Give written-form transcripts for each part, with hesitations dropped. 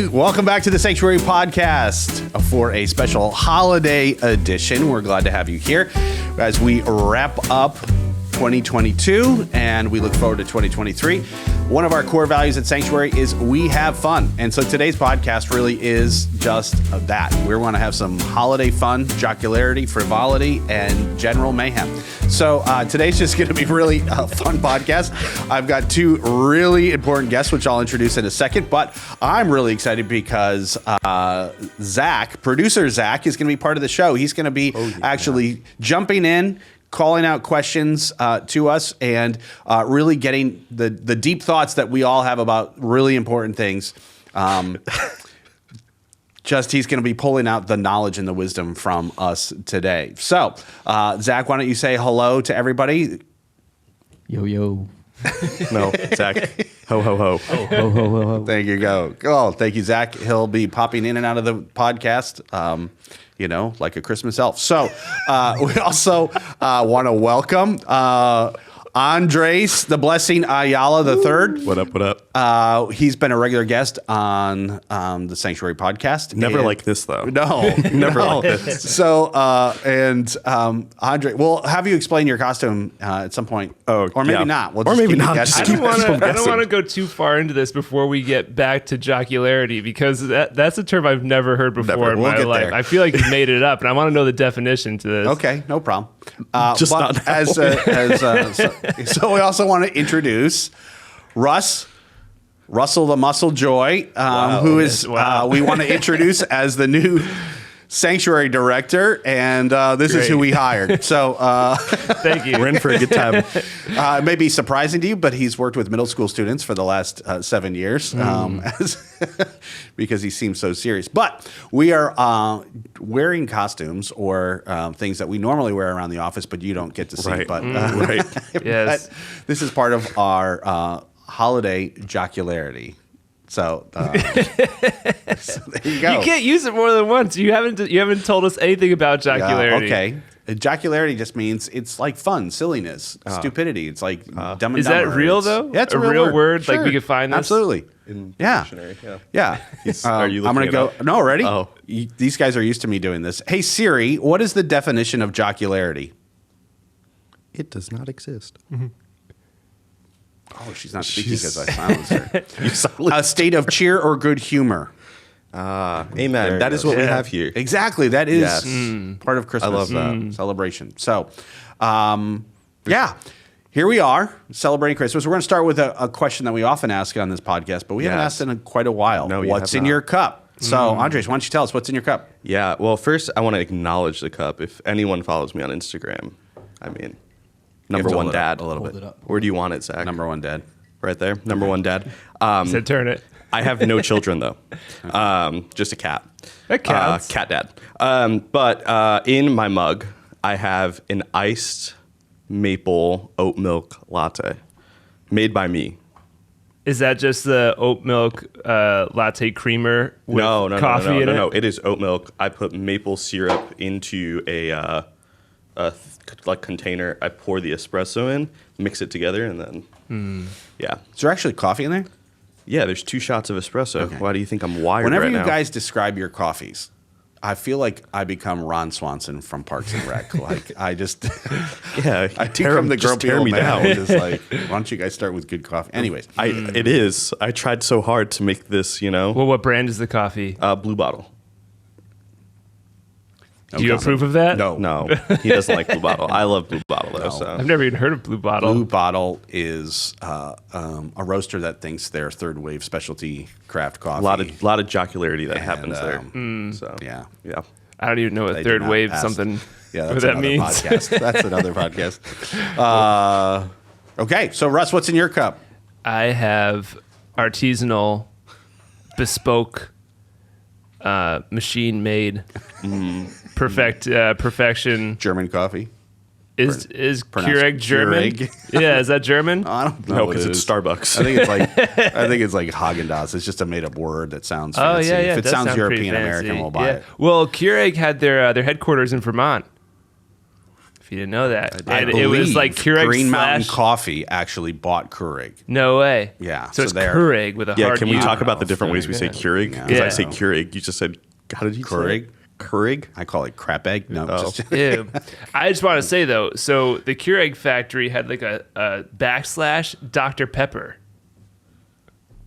Welcome back to the Sanctuary Podcast for a special holiday edition. We're glad to have you here as we wrap up 2022 and we look forward to 2023. One of our core values at Sanctuary is we have fun. And so today's podcast really is just that. We want to have some holiday fun, jocularity, frivolity, and general mayhem. So today's just going to be really a fun podcast. I've got two really important guests, which I'll introduce in a second. But I'm really excited because Zach, producer Zach, is going to be part of the show. He's going to be jumping in, calling out questions to us, and really getting the deep thoughts that we all have about really important things. He's going to be pulling out the knowledge and the wisdom from us today. So, Zach, why don't you say hello to everybody? Yo, yo. No, Zach. Ho, ho, ho. Oh, ho, ho, ho, ho. There you go. Oh, thank you, Zach. He'll be popping in and out of the podcast, like a Christmas elf. So we also want to welcome Andres, the Blessing Ayala III. What up, what up? He's been a regular guest on the Sanctuary Podcast. Never like this, though. No, Never like this. So, Andre, we'll have you explain your costume at some point. Oh, or maybe yeah. not. We'll Or just maybe keep it not. guessing. I don't want to go too far into this before we get back to jocularity, because that's a term I've never heard before in We'll my get life. there. I feel like you made it up, and I want to know the definition to this. Okay, no problem. Just but not now. So we also want to introduce Russell the Muscle Joy, who is we want to introduce as the new Sanctuary Director, and this is who we hired. So Thank you. We're in for a good time. it may be surprising to you, but he's worked with middle school students for the last 7 years because he seems so serious. But we are wearing costumes or things that we normally wear around the office, but you don't get to see. Right. But, Right. Yes. but this is part of our holiday jocularity. So, so there you go. You can't use it more than once. You haven't told us anything about jocularity. Okay. Jocularity just means it's like fun, silliness, stupidity. It's like dumb and Is that dumber. real, though? Yeah, it's a real word. Sure. Like we could find this? Absolutely. In the Yeah. dictionary, Yeah. Are you I'm looking going to it go. up? No, ready? Oh. These guys are used to me doing this. Hey, Siri, what is the definition of jocularity? It does not exist. Oh, she's not speaking because I silenced her. You sound A state of cheer or good humor. amen. That is what we have here. Exactly. That is Yes. part of Christmas. I love that. Celebration. So, here we are celebrating Christmas. We're going to start with a question that we often ask on this podcast, but we haven't Yes. asked in quite a while. No, you What's have in not. your cup? So, Andres, why don't you tell us what's in your cup? Yeah, well, first, I want to acknowledge the cup. If anyone follows me on Instagram, I mean, number to one hold it up dad. a little Hold bit. it up. Where do you want it, Zach? Number one dad. Right there. Number one dad. Said turn it. I have no children, though. Just a cat. That counts. Cat dad. But in my mug, I have an iced maple oat milk latte made by me. Is that just the oat milk latte creamer with coffee in it? No. It is oat milk. I put maple syrup into a container. I pour the espresso in, mix it together, and then yeah. Is there actually coffee in there? Yeah, there's 2 shots of espresso. Okay. Why do you think I'm wired Whenever right you now? guys describe your coffees, I feel like I become Ron Swanson from Parks and Rec. Like I just, Yeah, I become the grumpy tear old me man. down. Just like, why don't you guys start with good coffee? Anyways, It is. I tried so hard to make this, Well, what brand is the coffee? Blue Bottle. Do you approve of that? No, he doesn't like Blue Bottle. I love Blue Bottle, though. So. I've never even heard of Blue Bottle. Blue Bottle is a roaster that thinks they're third wave specialty craft coffee. A lot of jocularity that happens there. So Yeah. yeah. I don't even know what They do third not wave pass. something. Yeah, what that's that another means. podcast. That's another podcast. Okay, so Russ, what's in your cup? I have artisanal, bespoke, machine-made, perfection. German coffee. Is pronounced Keurig German? Keurig. Yeah, is that German? I don't know. No, what because it it's is. Starbucks. I think it's like Haagen-Dazs. It's just a made-up word that sounds fancy. Yeah. If it does sounds sound pretty European American, fancy. we'll buy it. Well, Keurig had their headquarters in Vermont. If you didn't know that, I and believe it was like Keurig Green Mountain slash. Coffee actually bought Keurig. No way. Yeah, So, so it's they're- Keurig with a Yeah, hard can we U. talk about the know, different ways we say yeah. Keurig? Yeah. Because I Yeah. say Keurig. You just said, how did you Keurig? say it? Keurig? I call it crap egg. No, Oh. just Ew. I just want to say though, so the Keurig factory had like a backslash Dr. Pepper.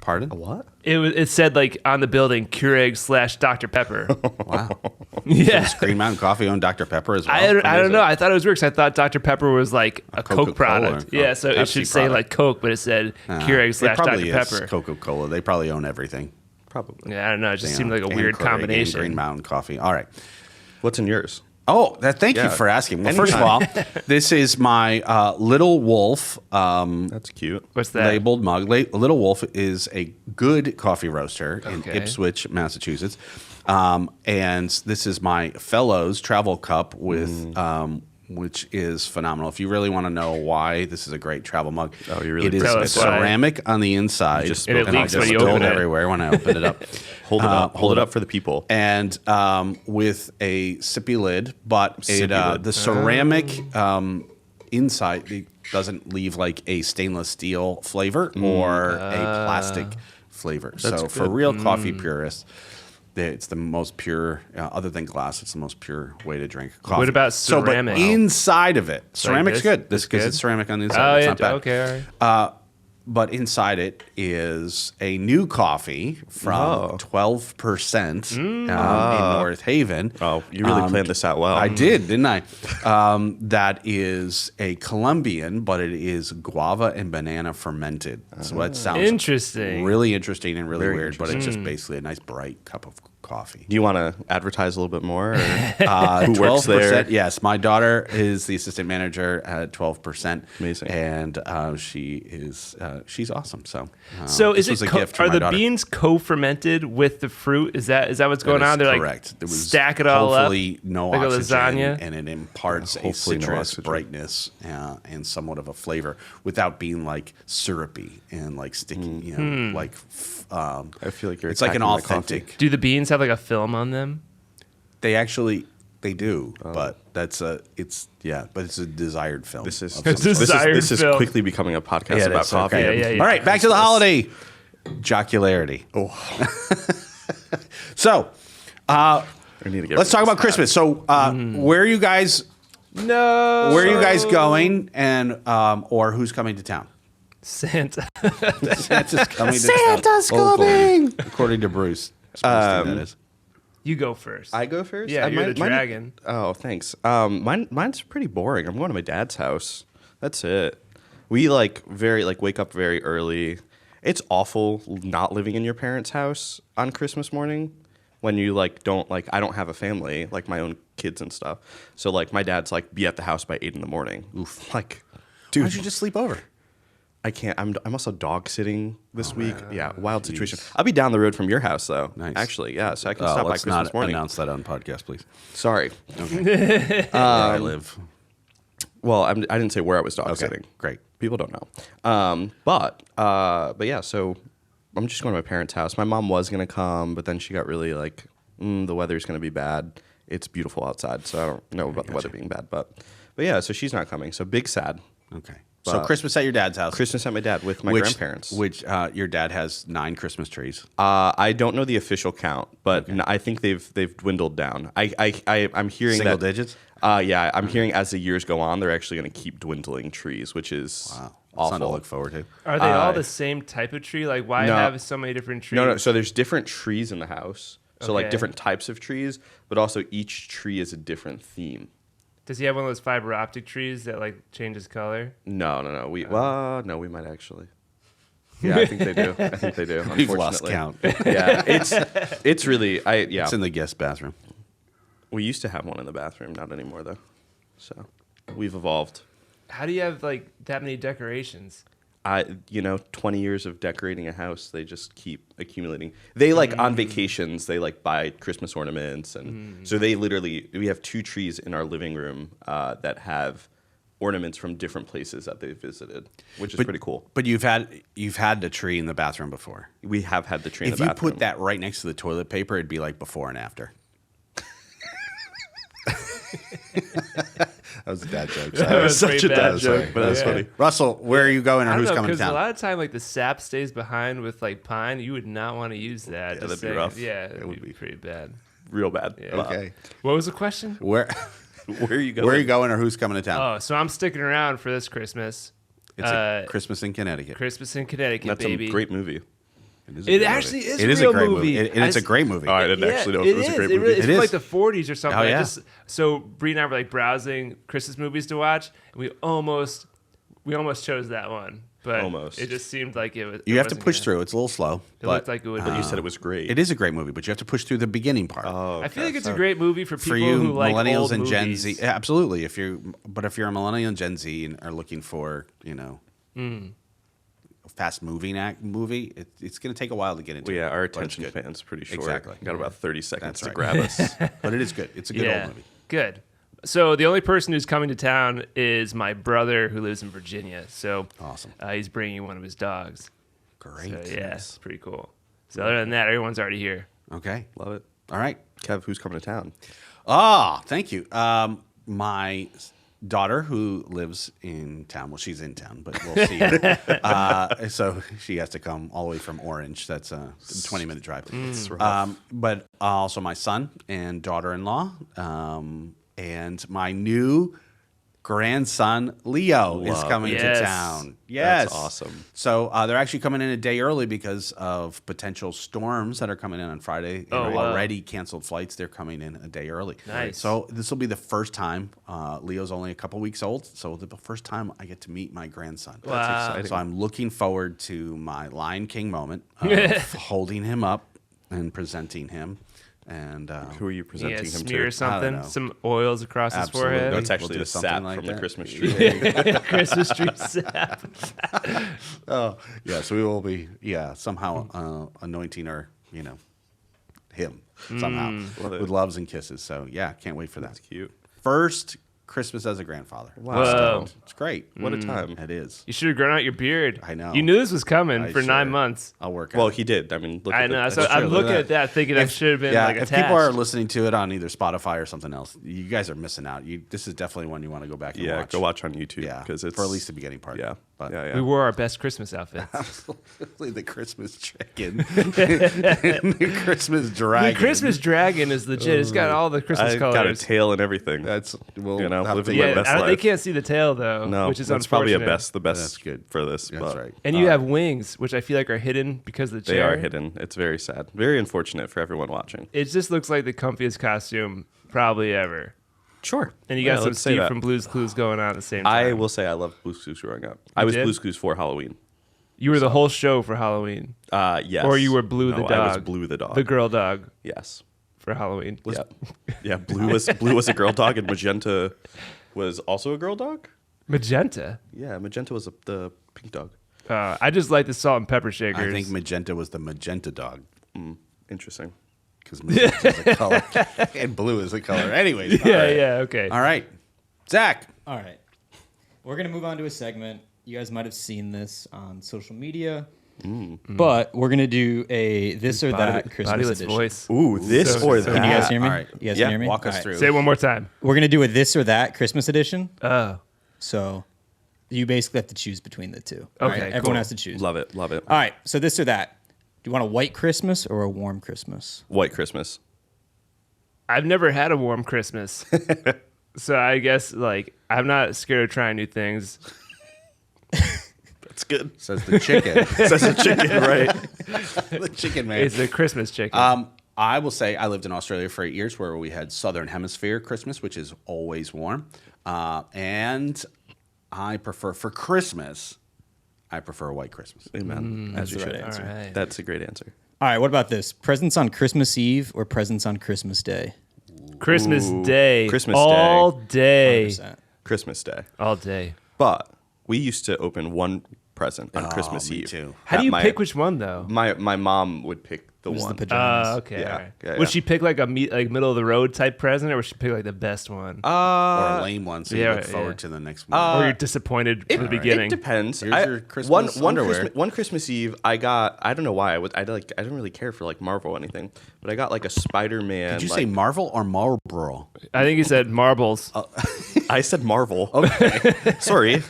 pardon. What? It said like on the building Keurig slash Dr. Pepper. Wow. Yeah. Does Green Mountain Coffee own Dr Pepper as well? I don't Amazing. know. I thought it was weird 'cause I thought Dr. Pepper was like a Coke Coca-Cola product. or Yeah, so it Pepsi should say product. like Coke, but it said Keurig It slash probably Dr. is Pepper. Coca-Cola. They probably own everything. Probably. Yeah, I don't know. It just You seemed know, like a and weird Keurig and combination. Green Mountain Coffee. All right. What's in yours? Oh, thank you Yeah. for asking. Well, first of all, this is my Little Wolf That's cute. What's that? labeled mug. Little Wolf is a good coffee roaster in Okay. Ipswich, Massachusetts. And this is my Fellows travel cup with which is phenomenal. If you really want to know why this is a great travel mug, Oh, you really it is Tell us why. ceramic on the inside. just And it spoke leaks out. when Just you spilled open it. everywhere when I open it up. Hold it up. hold Hold it it up for the people. And with a sippy lid, but Sippy lid. the ceramic inside doesn't leave like a stainless steel flavor or a plastic flavor. So for real coffee purists, it's the most pure, other than glass, it's the most pure way to drink coffee. What about So, ceramic? but inside of it, ceramic's this? good. This Because good? it's ceramic on the Oh, inside. It's yeah. not bad. Okay. All right. But inside it is a new coffee from 12% in North Haven. Oh, you really planned this out well. I did, didn't I? That is a Colombian, but it is guava and banana fermented. So that sounds Interesting. really interesting and really Very weird, but it's just basically a nice bright cup of coffee. Do you want to advertise a little bit more? Or? Who works there? Yes, my daughter is the assistant manager at 12%. Amazing. And she's awesome. So, So this is was it a gift for are my the daughter. beans co-fermented with the fruit? Is that what's going That is on? They're correct. like There was stack it all up. hopefully no like a oxygen, lasagna? and it imparts a Hopefully no citrus oxygen. brightness and somewhat of a flavor without being like syrupy and like sticky. You know, like I feel like you're it's like an attacking my coffee. authentic. Do the beans have like a film on them? They do, but but it's a desired film. This is of It's some sort. desired this is film. quickly becoming a podcast Yeah, about that's coffee. okay. Yeah. All right, back to the holiday jocularity. Oh, So, I need to get let's rid talk of about this Christmas. So, where are you guys? No. Where are you guys going, and or who's coming to town? Santa. Santa's coming to town. Santa's coming, according to Bruce. Springsteen, that is. You go first. I go first? Yeah, you're the dragon. Oh, thanks. Mine's pretty boring. I'm going to my dad's house. That's it. We wake up very early. It's awful not living in your parents' house on Christmas morning when you I don't have a family, like my own kids and stuff. So my dad's be at the house by 8 a.m. Oof. Dude, Why don't you just sleep over? I can't. I'm also dog sitting this week. Yeah, wild situation. I'll be down the road from your house though. Nice. Actually, yeah. So I can stop by Let's Christmas not morning. announce that on podcast, please. Sorry. Where I live. Well, I didn't say where I was dog sitting. Great. People don't know. But yeah. So I'm just going to my parents' house. My mom was gonna come, but then she got really the weather's gonna be bad. It's beautiful outside, so I don't know about the weather being bad. But yeah. So she's not coming. So big sad. Okay. So Christmas at your dad's house. Christmas at my dad with my grandparents. Which your dad has 9 Christmas trees. I don't know the official count, but I think they've dwindled down. I'm hearing Single that digits? Yeah, I'm hearing as the years go on, they're actually going to keep dwindling trees, which is Something awful. to look forward to. Are they all the same type of tree? Like, why no. have so many different trees? No. So there's different trees in the house. So Okay. different types of trees, but also each tree is a different theme. Does he have one of those fiber optic trees that changes color? No. We might actually. Yeah, I think they do. We've lost unfortunately. count. Yeah, it's really yeah. It's in the guest bathroom. We used to have one in the bathroom, not anymore though. So we've evolved. How do you have that many decorations? 20 years of decorating a house, they just keep accumulating. They on vacations, they buy Christmas ornaments, and so we have 2 trees in our living room that have ornaments from different places that they've visited, which is pretty cool. But you've had the tree in the bathroom before. We have had the tree in If the you bathroom. put that right next to the toilet paper, it'd be like before and after. That was a dad joke. That Sorry. was such pretty a dad bad. joke, but that's Yeah. funny. Russell, where are you going, or I don't who's know, coming to because a town? lot of time, like the sap stays behind with like pine. You would not want to use that. Yeah, just that'd be saying. rough. Yeah, it would be pretty bad. Real bad. Yeah. Okay. What was the question? Where Where are you going? where are you going, or who's coming to town? Oh, so I'm sticking around for this Christmas. It's a Christmas in Connecticut. Christmas in Connecticut, That's baby. a great movie. is a It good actually movie. is It a is real a great movie. and it's a great movie. Oh, I didn't actually know if it was a great movie. It's It from is. like the 40s or something. Oh, yeah. So Bree and I were like browsing Christmas movies to watch, and we almost chose that one, but Almost. it just seemed like it was. You have to push through. It's a little slow, It but looked like it would. But you said it was great. it is a great movie. But you have to push through the beginning part. Oh, I feel okay. like it's a great movie for people For you who like millennials old and Gen movies. Z, yeah, absolutely. If you're a millennial and Gen Z and are looking for a fast moving movie, it's going to take a while to get into. Well, yeah, our but it's attention good. span's pretty short. Exactly. Got about 30 seconds That's to right. grab us. But it is good. It's a good Yeah, old movie. good. So the only person who's coming to town is my brother who lives in Virginia. So Awesome. he's bringing one of his dogs. Great. So yeah, it's pretty cool. So other than that, everyone's already here. Okay. Love it. All right. Kev, who's coming to town? Thank you. My daughter who lives in town. Well, she's in town, but we'll see her. So she has to come all the way from Orange. That's a 20-minute drive. But also my son and daughter-in-law, and my new grandson Leo is Love coming it. to Yes. town. Yes, That's awesome. So they're actually coming in a day early because of potential storms that are coming in on Friday. Oh, And wow. already canceled flights. They're coming in a day early. Nice. So this will be the first time. Leo's only a couple weeks old, so the first time I get to meet my grandson. Wow. That's exciting. So I'm looking forward to my Lion King moment of holding him up and presenting him. And Who are you Yeah, presenting him smear to? something, know. some oils across his Absolutely. forehead. No, it's We'll actually do the something sap like from the that. Christmas tree. Christmas tree sap. oh yeah, so we will be somehow anointing her, him somehow Love it. with loves and kisses. So yeah, can't wait for that. That's cute. First Christmas as a grandfather. Whoa. It's great. What a time. It is. You should have grown out your beard. I know. You knew this was coming I for 9 should. monthks. I'll work. Well, on it. he did. I mean, look I at know. the, So That's I'm true. Look looking at at that thinking I should have been Yeah, like if attached. people are listening to it on either Spotify or something else, you guys are missing out. This is definitely one you want to go back and Yeah, watch. go watch on YouTube. Yeah, because it's for at least the beginning part. Yeah, but yeah. We wore our best Christmas outfits. absolutely the Christmas chicken, and the Christmas dragon. The Christmas dragon is legit. It's got all the Christmas I colors. got a tail and everything. That's we'll You know, have to living think my Yeah, about best that. they life. can't see the tail though, no, which is that's probably unfortunate. the best That's good for this. That's but right. And you have wings, which I feel like are hidden because of the They chair. are hidden. It's very sad. Very unfortunate for everyone watching. It just looks like the comfiest costume probably ever. Sure. And you got some let's say Steve that. from Blue's Clues going on at the same time. I will say I loved Blue's Clues growing up. I was did? Blue's Clues for Halloween. You were the whole show for Halloween. Yes. Or you were Blue the No, dog. I was Blue the dog. The girl dog Yes. for Halloween. Yeah. Yeah. Blue was a girl dog, and Magenta was also a girl dog. Magenta. Yeah, Magenta was the pink dog. I just like the salt and pepper shakers. I think magenta was the magenta dog Interesting. because magenta is a color and blue is a color. Anyways, yeah, all right. yeah, okay. All right, Zach. All right. We're going to move on to a segment. You guys might have seen this on social media. But we're going to do a this or that Christmas Bodiless edition. voice. Ooh, this So- or so- that. Can you guys hear me? All right. You guys Yeah, can hear me? walk us All right. through. Say it one more time. We're going to do a this or that Christmas edition. Oh. So you basically have to choose between the two. All Okay, right? Everyone cool. has to choose. Love it. Love it. All right. So this or that. Do you want a white Christmas or a warm Christmas? White Christmas. I've never had a warm Christmas. So I guess like I'm not scared of trying new things. That's good. Says the chicken. Says a chicken, right? the chicken man. It's a Christmas chicken. I will say I lived in Australia for 8 years where we had Southern Hemisphere Christmas, which is always warm. And I prefer, for Christmas, I prefer a white Christmas. Amen. That's As you the right should. answer. All right. That's a great answer. All right. What about this? Presents on Christmas Eve or presents on Christmas Day? Christmas Ooh, Day. Christmas all Day. day. 100%. Christmas Day. All day. But we used to open one present on Christmas me Eve. too. How do At you my- pick which one though? My mom would pick the This is one. the pajamas. Okay. Yeah, All right. yeah, Would yeah. she pick like a middle of the road type present, or would she pick like the best one? Or a lame one, so you yeah, look yeah. forward to the next one. Or you're disappointed from the beginning? It depends. Here's your Christmas underwear. One Christmas Eve, I don't know why I didn't really care for like Marvel or anything, but I got like a Spider-Man. Did you like, say Marvel or Marlboro? I think you said marbles. I said Marvel. Okay, sorry.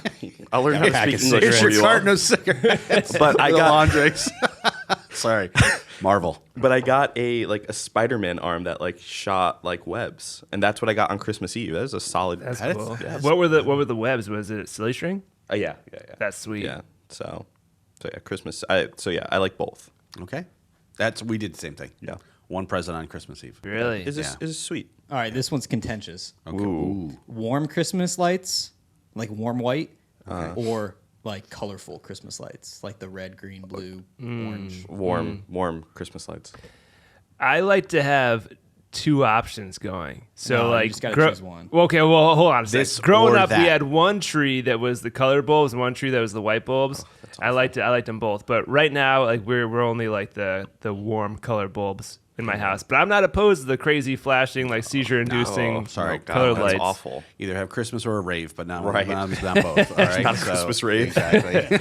I'll learn how to pack speak of English cigarettes. for Here's you your all. carton of cigarettes. But I Little got Andres. Sorry, Marvel. But I got a Spider-Man arm that like shot like webs, and that's what I got on Christmas Eve. That was a solid. That's That's- cool. that's What were the webs? Was it silly string? Yeah. That's sweet. Yeah. So yeah, Christmas. I like both. Okay, we did the same thing. Yeah. One present on Christmas Eve. Really? Is this sweet? All right, this one's contentious. Okay. Ooh. Warm Christmas lights, like warm white, or like colorful Christmas lights, like the red, green, blue, orange. Warm Christmas lights. I like to have two options going. So No, you like, just gotta choose one. Okay, well, hold on a This second. Growing or up, we that. had one tree that was the color bulbs and one tree that was the white bulbs. I liked them both. But right now, like we're only like the warm color bulbs in my house. But I'm not opposed to the crazy flashing, like seizure-inducing Oh, sorry, colored that's lights. awful. Either have Christmas or a rave, but not Right. not both. All right, not a Christmas rave. Exactly.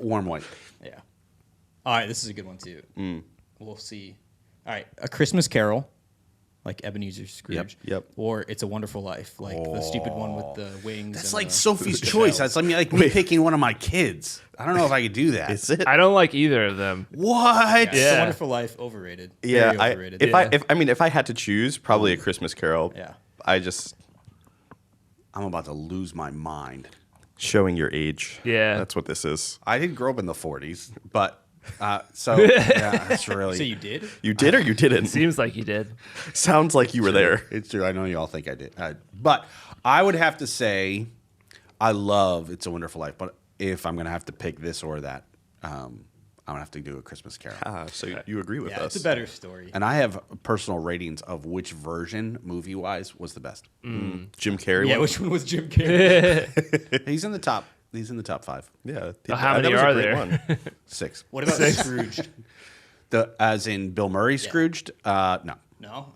Warm white. Yeah. All right, this is a good one too. We'll see. All right, A Christmas Carol, like Ebenezer Scrooge. Yep. Or It's a Wonderful Life, like the stupid one with the wings. That's and like the- Sophie's the choice. shells. That's like me picking one of my kids. I don't know if I could do that. Is it? I don't like either of them. What? It's Yeah. a Wonderful Life, overrated. Yeah. Very overrated. If I had to choose, probably a Christmas Carol. Yeah. I'm about to lose my mind. Showing your age. Yeah. That's what this is. I didn't grow up in the 40s, but so yeah, it's really. So you did? You did or you didn't? Seems like you did. Sounds like you were there. It's true. I know you all think I did. But I would have to say I love It's a Wonderful Life. But if I'm going to have to pick this or that, I'm going to have to do A Christmas Carol. So you agree with Yeah, us? it's a better story. And I have personal ratings of which version, movie-wise, was the best. Jim Carrey. Yeah, one? which one was Jim Carrey? He's in the top. He's in the top 5. Yeah. How that many was a are great there? one. 6. What about Scrooge? As in Bill Murray Scrooged? No. No?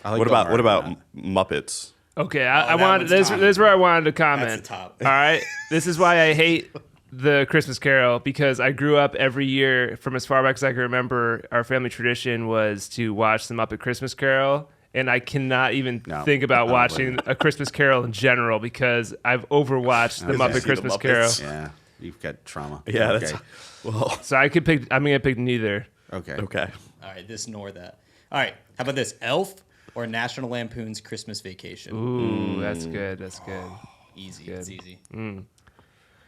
I like What Bill about Murray. Muppets? Okay, that I wanted. one's This top. is where I wanted to comment. That's the top. All right, this is why I hate the Christmas Carol, because I grew up every year from as far back as I can remember. Our family tradition was to watch the Muppet Christmas Carol, and I cannot even No. think about I don't watching a Christmas Carol in general because I've overwatched the Okay. Muppet See the Christmas Muppets. Carol. Yeah, you've got trauma. Yeah. Okay. That's, well. So I could pick. I'm gonna pick neither. Okay. Okay. All right, this nor that. All right, how about this? Elf or National Lampoon's Christmas Vacation? Ooh, that's good. That's good. Easy. good. It's easy.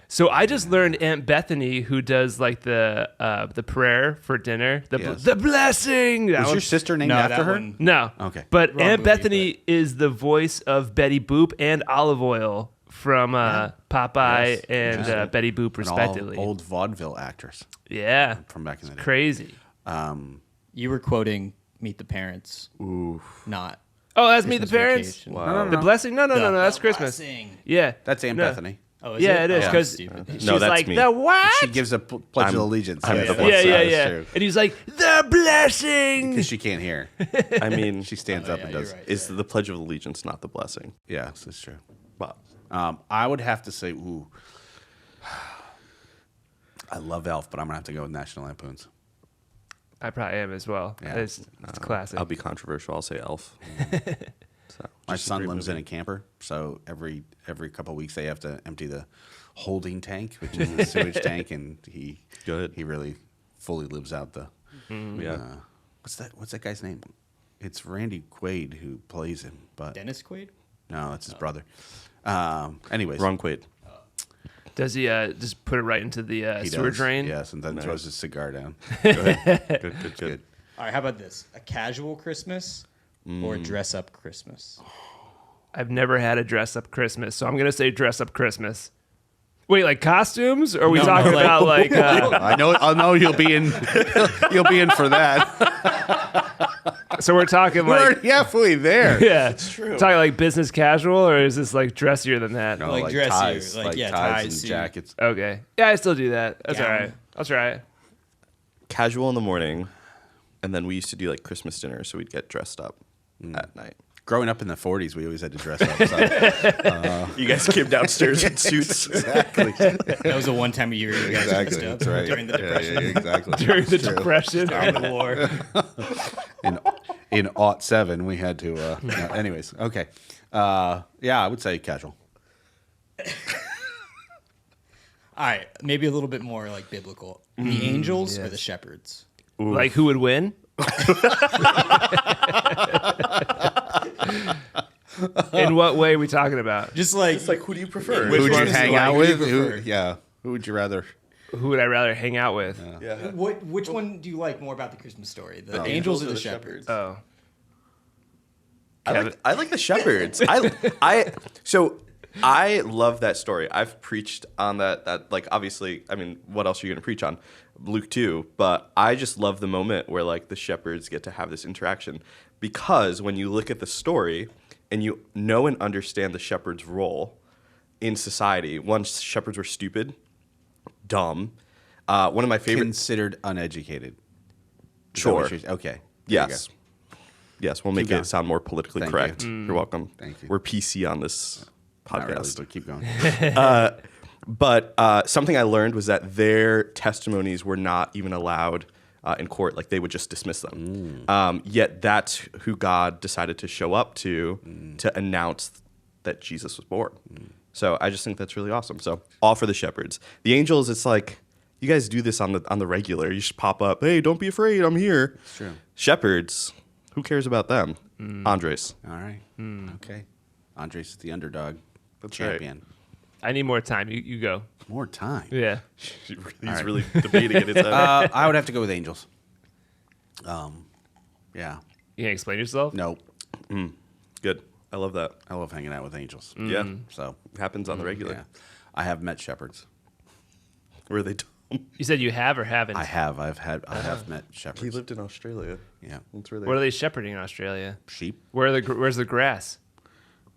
So I just learned Aunt Bethany, who does like the prayer for dinner, Yes. the blessing. That Was your one's- sister named No, after that her? one- No. Okay. But Wrong Aunt movie, Bethany is the voice of Betty Boop and Olive Oil from Popeye Yes. and Betty Boop, An all respectively. old vaudeville actress Yeah. from back in the day. Crazy. You were quoting Meet the Parents, not Oh, that's Meet the Christmas Parents? Vacation. The blessing? No, that's The Christmas. Blessing. Yeah. That's Aunt No. Bethany. Oh, is Yeah, it is, Oh, because stupid. she's No, that's like, me. the what? She gives a pledge of allegiance. I'm Yes, the that's- blessing. Yeah. that is true. And he's like, the blessing. Because she can't hear. I mean, She stands up and you're does. right. is the Pledge of Allegiance not the blessing? Yes, that's true. Well, I would have to say, ooh. I love Elf, but I'm going to have to go with National Lampoons. I probably am as well. Yeah. It's classic. I'll be controversial. I'll say Elf. So, My just a son great lives movie. in a camper, so every couple of weeks they have to empty the holding tank, which is the sewage tank, and he really fully lives out the. Yeah. What's that guy's name? It's Randy Quaid who plays him, but Dennis Quaid? no, that's his brother. Anyways, Wrong Quaid. Does he just put it right into the he sewer does, drain? Yes, and then throws his cigar down. Good. All right, how about this? A casual Christmas or a Mm. dress up Christmas? I've never had a dress up Christmas, so I'm gonna say dress up Christmas. Wait, like costumes? Or are we talking about like? I know you'll be in. You'll be in for that. So we're talking We're like, already halfway there. yeah, it's true. Talking like business casual, or is this like dressier than that? No, Like dressier, ties, like, yeah, ties ties, and suit. jackets. Okay, yeah, I still do that. That's Gown. all right. I'll try it. casual in the morning, and then we used to do like Christmas dinner, so we'd get dressed up at night. Growing up in the 40s, we always had to dress up. So. You guys came downstairs in suits. Exactly. That was a one time a year you guys Exactly. dressed up That's right. during the Depression. Yeah, exactly. During the That's true. Depression. During the war. In '07, we had to. Anyways, okay. Yeah, I would say casual. All right, maybe a little bit more like biblical. The angels or the shepherds? Like who would win? In what way are we talking about? Just like, Who do you prefer? Who would you one is hang like, out who do you with? Who, prefer? yeah. Who would you rather? Who would I rather hang out with? which one do you like more about the Christmas story? The angels or the shepherds? Oh. I like the shepherds. I love that story. I've preached on that like obviously, I mean, what else are you going to preach on? Luke 2, but I just love the moment where like the shepherds get to have this interaction, because when you look at the story and you know and understand the shepherd's role in society, one, shepherds were stupid, dumb. One of my favorite Considered uneducated. Is that Sure. what you're- Okay. There you Yes. Yes, we'll make going. it sound more politically Thank correct. you. You're welcome. Thank you. We're PC on this go. Not really, podcast. but keep going. But something I learned was that their testimonies were not even allowed in court. Like, they would just dismiss them. Yet that's who God decided to show up to announce that Jesus was born. So I just think that's really awesome. So all for the shepherds. The angels, it's like, you guys do this on the regular. You just pop up. Hey, don't be afraid. I'm here. It's true. Shepherds, who cares about them? Andres. All right. Okay. Andres is the underdog. That's right. champion. I need more time. You go. More time. Yeah. He's right. really debating in his head. I would have to go with angels. Yeah. You can't explain yourself? Nope. Good. I love that. I love hanging out with angels. Yeah. So Happens on the regular. yeah, I have met shepherds. Were they dumb? You said you have or haven't? I have met shepherds. He lived in Australia. Yeah. That's where they What are they shepherding in Australia? Sheep. Where's the grass?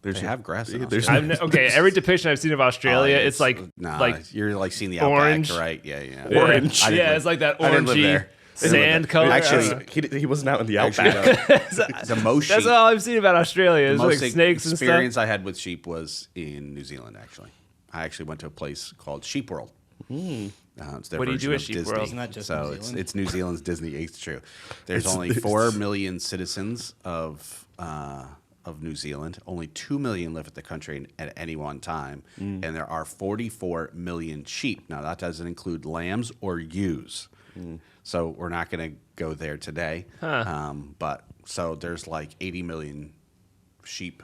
They have grass. In there's- Australia. Okay, every depiction I've seen of Australia, Oh, it's like you're like seeing the orange. outback, right? Yeah. Orange. I didn't Yeah, live- it's like that I didn't live orangey there. sand color. Actually, He wasn't out in the Actually, outback. the most That's sheep, all I've seen about Australia. the It's like most snakes and experience stuff. I had with sheep was in New Zealand. Actually, I actually went to a place called Sheep World. It's their What do you version do at of Sheep Disney. World? Isn't that just so New it's Zealand? it's New Zealand's Disney. It's true. There's only 4 million citizens of New Zealand. Only 2 million live in the country at any one time, and there are 44 million sheep. Now that doesn't include lambs or ewes. So we're not going to go there today. But so there's like 80 million sheep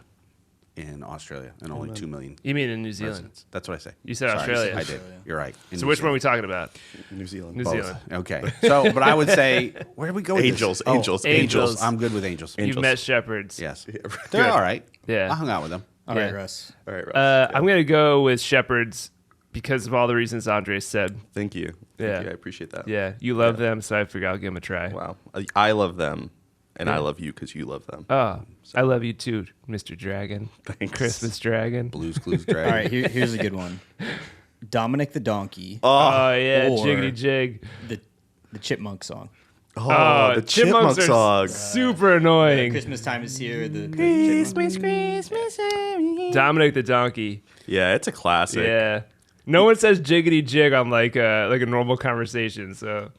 in Australia and only 2 million You mean in New Zealand? residents. That's what I say. You said Sorry, Australia. I did. You're right. In So New which one are we Zealand. talking about? New Zealand. New Both. Zealand. Okay. So, but I would say, where did we go with Angels, this? angels, angels. I'm good with angels. You've met shepherds. Yes. Good. They're all right. Yeah. I hung out with them. All right, Yeah. Russ. All right, Ross. I'm gonna go with shepherds because of all the reasons Andre said. Thank you. Yeah. Thank you. I appreciate that. Yeah, you love them, so I figure I'll give them a try. Wow. I love them, and I love you because you love them. Oh, I love you too, Mr. Dragon. Thanks. Christmas Dragon. Blues Clues All Dragon. right, here's a good one. Dominic the Donkey, Oh yeah, Or- jiggity jig. the Chipmunk song. Oh, the chipmunk are song. super annoying. Christmas time is here. The Chipmunk. Dominic the Donkey. Yeah, it's a classic. Yeah. No one says jiggity jig on like a normal conversation. So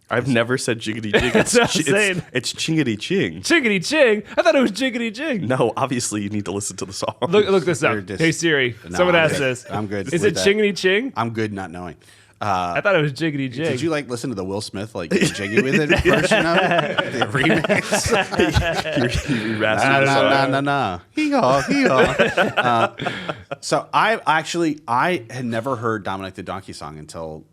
I've never said jiggity jig. That's what I'm saying. It's chingity ching. jiggity ching. I thought it was jiggity jig. No, obviously you need to listen to the song. Look this They're up. just- Hey Siri, No, someone I'm asked good. this. I'm good Is with it that. chingity ching? I'm good not knowing. I thought it was jiggity jig. Did you like listen to the Will Smith like jiggy with it version of it? The remix? You remastered the song. No. Hee-haw. So I had never heard Dominic the Donkey song until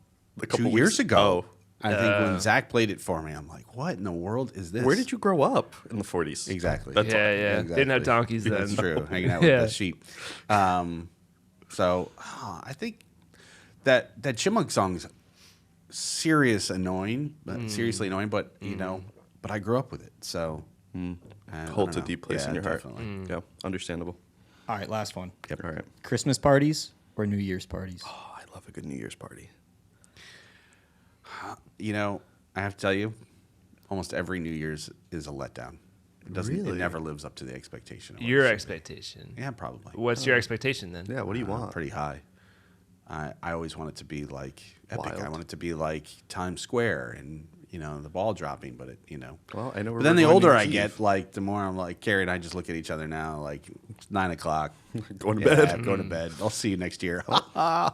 A couple 2 years weeks ago. I think when Zach played it for me, I'm like, what in the world is this? Where did you grow up in the 40s? Exactly. That's yeah, yeah. Exactly. Didn't have donkeys then. That's true. Hanging out with Yeah. the sheep. I think that Chipmunk song's seriously annoying, but but I grew up with it, so I Holds a don't know. deep place Yeah, in your heart. definitely. Yeah, understandable. All right, last one. All right. Christmas parties or New Year's parties? Oh, I love a good New Year's party. You know, I have to tell you, almost every New Year's is a letdown. It doesn't. It Really? never lives up to the expectation. of what Your it should expectation. be. Yeah, probably. What's your expectation then? Yeah, what do you want? Pretty high. I always want it to be like epic. I Wild. want it to be like Times Square and the ball dropping. But Well, I know. But then the older I get, like the more I'm like Carrie and I just look at each other now. Like it's 9 o'clock. Going to Yeah, bed. Go to bed. I'll see you next year. I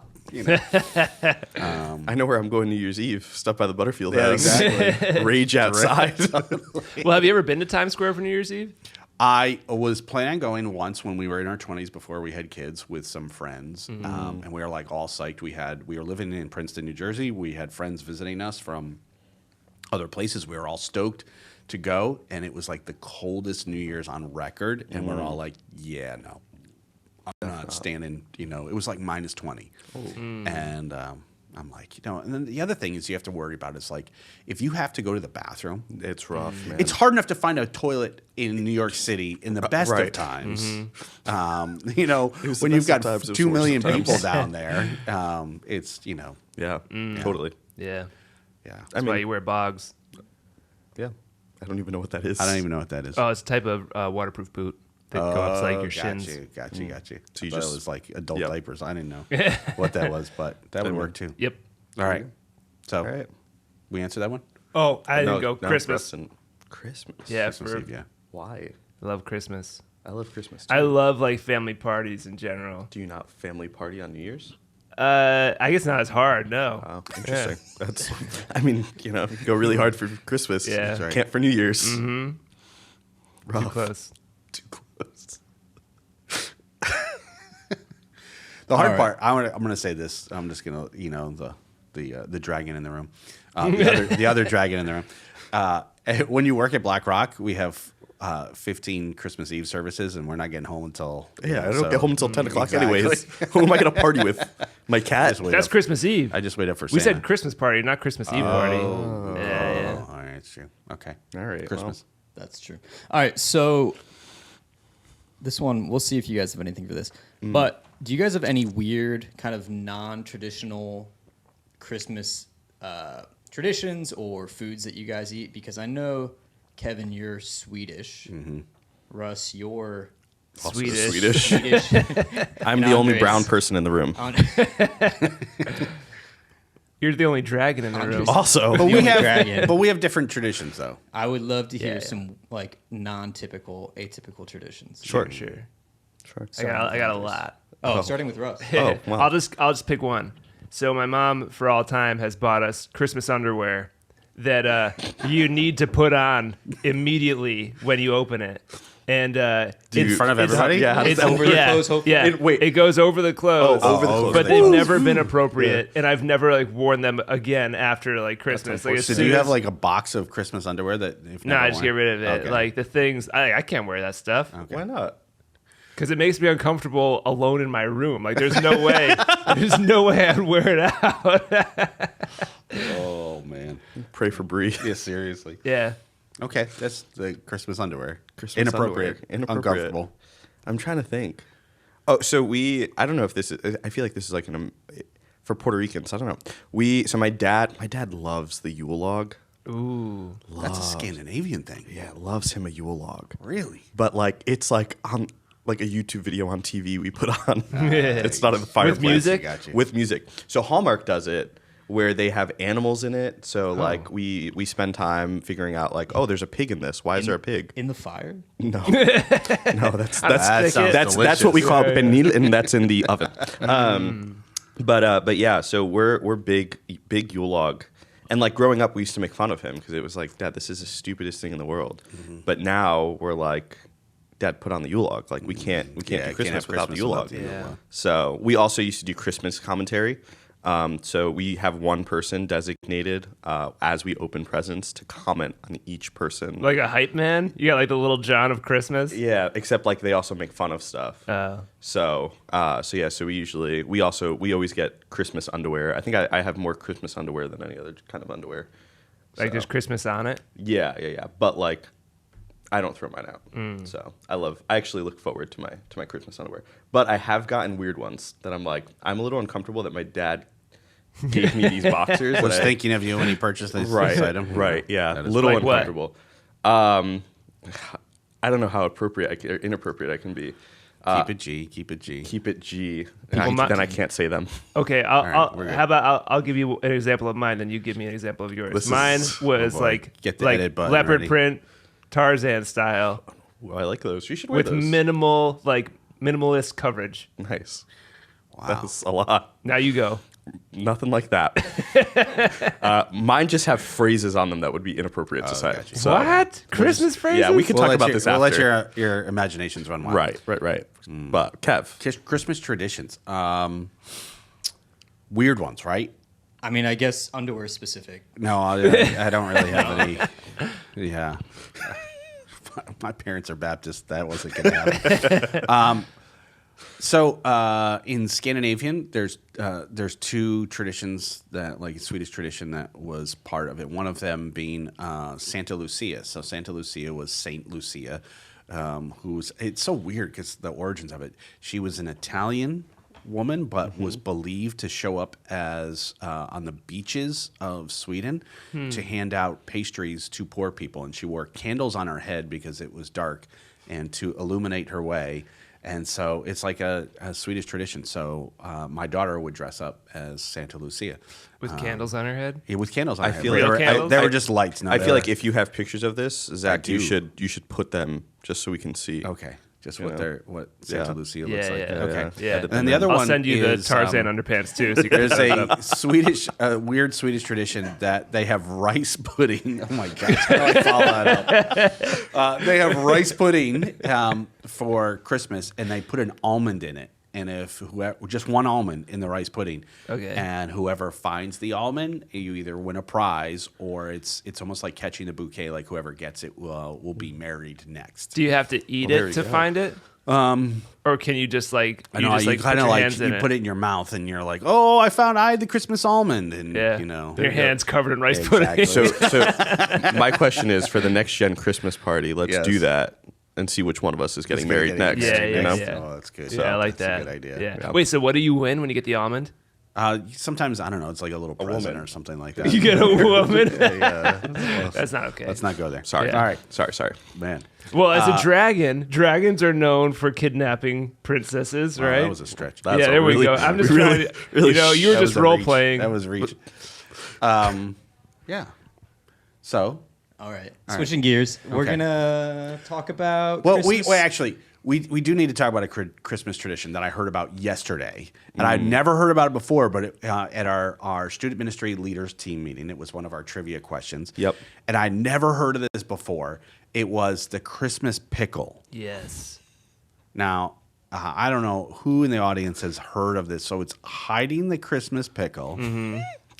know where I'm going New Year's Eve. Stop by the Butterfield Yeah, house. exactly. Rage outside. Well, have you ever been to Times Square for New Year's Eve? I was planning on going once when we were in our 20s before we had kids with some friends, and we were like all psyched. We were living in Princeton, New Jersey. We had friends visiting us from other places. We were all stoked to go, and it was like the coldest New Year's on record, and we're all like, "Yeah, no, I'm not standing." It was like minus 20, and I'm like, and then the other thing is you have to worry about is like if you have to go to the bathroom. It's rough, man. It's hard enough to find a toilet in New York City in the best of right. times. was When the you've best got sometimes, it was 2 worse million sometimes. people down there, it's Yeah, totally. Yeah. yeah. That's why you wear bogs. Yeah. I don't even know what that is. I don't even know what that is. Oh, it's a type of waterproof boot that go up to like your shins. Got you. So you I thought just- it was like adult Yep. diapers. I didn't know what that was, but that would work too. Yep. All right. So All right. we answered that one. Oh, I didn't No, go Christmas. Christmas. Yeah, Christmas for, Eve, yeah. Why? I love Christmas. I love Christmas too. I love like family parties in general. Do you not family party on New Year's? I guess not as hard. No. Oh, interesting. That's. I mean, you go really hard for Christmas. Yeah. That's right. Can't for New Year's. Mm-hmm. Rough. Too close. Too close. The hard All part, I'm gonna say this. I'm just gonna, the dragon in the room, the other dragon in the room. When you work at Black Rock, we have 15 Christmas Eve services, and we're not getting home until Yeah, I don't get home until 10 o'clock exactly. anyways. Who am I going to party with? My cat? Just wait That's up. Christmas Eve. I just wait up for We Santa. said Christmas party, not Christmas Eve party. Oh, Yeah. all right, it's true. Okay, All right, Christmas. That's true. All right, so this one, we'll see if you guys have anything for this. But do you guys have any weird kind of non-traditional Christmas traditions or foods that you guys eat? Because I know, Kevin, you're Swedish. Russ, you're Also Swedish. Swedish. I'm And the only Andres. brown person in the room. You're the only dragon in the Andres. room. Also, But we only have, dragon. but we have different traditions, though. I would love to hear Yeah. some like non-typical, atypical traditions. Sure. Sure. I got a lot. Oh, starting with Russ. Oh, wow. I'll just pick one. So my mom, for all time, has bought us Christmas underwear that you need to put on immediately when you open it. And In front of it's- everybody? Yeah, how does It's that over work? the clothes, hopefully? Yeah, Wait. it goes over the clothes. Oh, over the clothes. But Over the they've clothes. never been appropriate, and I've never like worn them again after like Christmas. Like, as So do soon you have as- like a box of Christmas underwear that? If No, never I just worn? get rid of it. Okay. Like the things, I can't wear that stuff Okay. Why not? because it makes me uncomfortable alone in my room. Like there's no way, I'd wear it out. Oh man. Pray for Bree. Yeah, seriously. Yeah. Okay, that's the Christmas underwear. Christmas Inappropriate. underwear. Uncomfortable. I'm trying to think. Oh, so I don't know if this is, I feel like this is like for Puerto Ricans, I don't know. So my dad loves the Yule Log. Ooh. That's a Scandinavian thing. Yeah, loves him a Yule Log. Really? But like, it's like on like a YouTube video on TV we put on. It's not in the fireplace. music? Gotcha. With music. So Hallmark does it where they have animals in it. So like we spend time figuring out like, oh, there's a pig in this. Why is there a pig? In the fire? No, no, That sounds that's what we delicious. call pernil, and that's in the oven. But yeah, so we're big Yule Log, and like growing up, we used to make fun of him because it was like, Dad, this is the stupidest thing in the world. But now we're like, Dad, put on the Yule Log. Like we can't do Christmas without the Yule Log. Yeah. So we also used to do Christmas commentary. So we have one person designated as we open presents to comment on each person. Like a hype man? You got like the little John of Christmas? Yeah, except like they also make fun of stuff. So we always get Christmas underwear. I think I have more Christmas underwear than any other kind of underwear. Like So, there's Christmas on it? yeah. But like, I don't throw mine out. So I actually look forward to my Christmas underwear. But I have gotten weird ones that I'm like, I'm a little uncomfortable that my dad gave me these boxers. Was that I- thinking of you when he purchased this item. Right, yeah. That A is little Like what? uncomfortable. I don't know how appropriate or inappropriate I can be. Keep it G. Keep it G. Keep it G. People might- Then I can't say them. Okay, right, we're good. how about I'll give you an example of mine, then you give me an example of yours. This is- Mine was boy. like Get the like edit button leopard ready. print, Tarzan style, Ooh, I like those. You should wear with those. minimalist coverage. Nice. Wow. That's a lot. Now you go. Nothing like that. Mine just have phrases on them that would be inappropriate to say. gotcha. So, What? Christmas phrases? yeah, we can We'll talk let about you- this We'll let after. your imaginations run wild. Right. But Kev, Christmas traditions. Weird ones, right? I mean, I guess underwear specific. No, I don't really have any. Yeah. My parents are Baptist. That wasn't going to happen. So in Scandinavian, there's two traditions that, like, Swedish tradition that was part of it. One of them being Santa Lucia. So Santa Lucia was Saint Lucia, it's so weird because the origins of it. She was an Italian woman, but was believed to show up as on the beaches of Sweden to hand out pastries to poor people, and she wore candles on her head because it was dark, and to illuminate her way. And so it's like a Swedish tradition. So my daughter would dress up as Santa Lucia With candles on her head? yeah, with candles on her head. feel They like- were- Real candles? they were just lights. No, I they feel were- like if you have pictures of this, Zach, do. you should put them just so we can see. okay, just You what know. what Santa Yeah. Lucia Yeah, looks like. yeah, Okay. yeah. Edit And the them other in. I'll one send you is, the Tarzan underpants too. So you can There's set it up. a Swedish, weird Swedish tradition that they have rice pudding. Oh my gosh, how do I follow that up? They have rice pudding for Christmas, and they put an almond in it. And if whoever, just one almond in the rice pudding, Okay. and whoever finds the almond, you either win a prize or it's almost like catching a bouquet. Like whoever gets it will be married next. Do you have to eat Well, there it you to go. find it? Or can you just like I know you put kind of your like hands in you put it in your mouth, and you're like, "Oh, I had the Christmas almond," and Yeah, you know, your hands covered in rice Exactly. pudding. So my question is, for the next gen Christmas party, let's Yes. do that and see which one of us is getting married next. Yeah, you yeah, know? yeah. Oh, that's good. Yeah, I like That's that. a good idea. Yeah. Yeah. Wait, so what do you win when you get the almond? Sometimes I don't know. It's like a little present woman. or something like that. You get a woman. yeah. That's not okay. Let's not go there. Sorry. Yeah. All right, Sorry. man. Well, as a dragon, dragons are known for kidnapping princesses, Oh, right? that was a stretch. That's yeah, a there we really- go. I'm just really- trying to, really you were That just was a role reach. playing. That was reach. Yeah. So, All right. Switching gears, we're Okay. gonna talk about. well, Christmas. we do need to talk about a Christmas tradition that I heard about yesterday, and I'd never heard about it before. But at our student ministry leaders team meeting, it was one of our trivia questions. Yep. And I never heard of this before. It was the Christmas pickle. Yes. Now, I don't know who in the audience has heard of this. So it's hiding the Christmas pickle.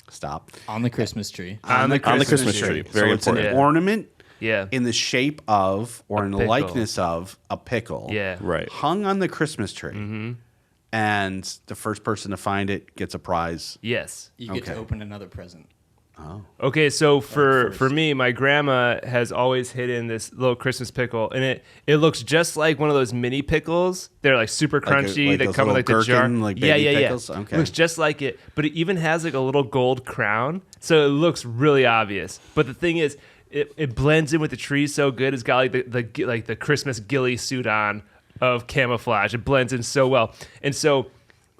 Stop. on the Christmas tree. On the Christmas tree. Very so it's an important. Yeah. ornament Yeah. in the shape of or in the pickle. likeness of a pickle. Yeah. Right. Hung on the Christmas tree. And the first person to find it gets a prize. Yes. You get to Okay. open another present. Okay, so for first. me, my grandma has always hidden this little Christmas pickle, and it looks just like one of those mini pickles. They're like super crunchy. like they those come with like little the jar. gherkin, like yeah, baby yeah, pickles? yeah. Okay. Looks just like it, but it even has like a little gold crown, so it looks really obvious. But the thing is, it blends in with the tree so good. It's got like the Christmas ghillie suit on of camouflage. It blends in so well, and so.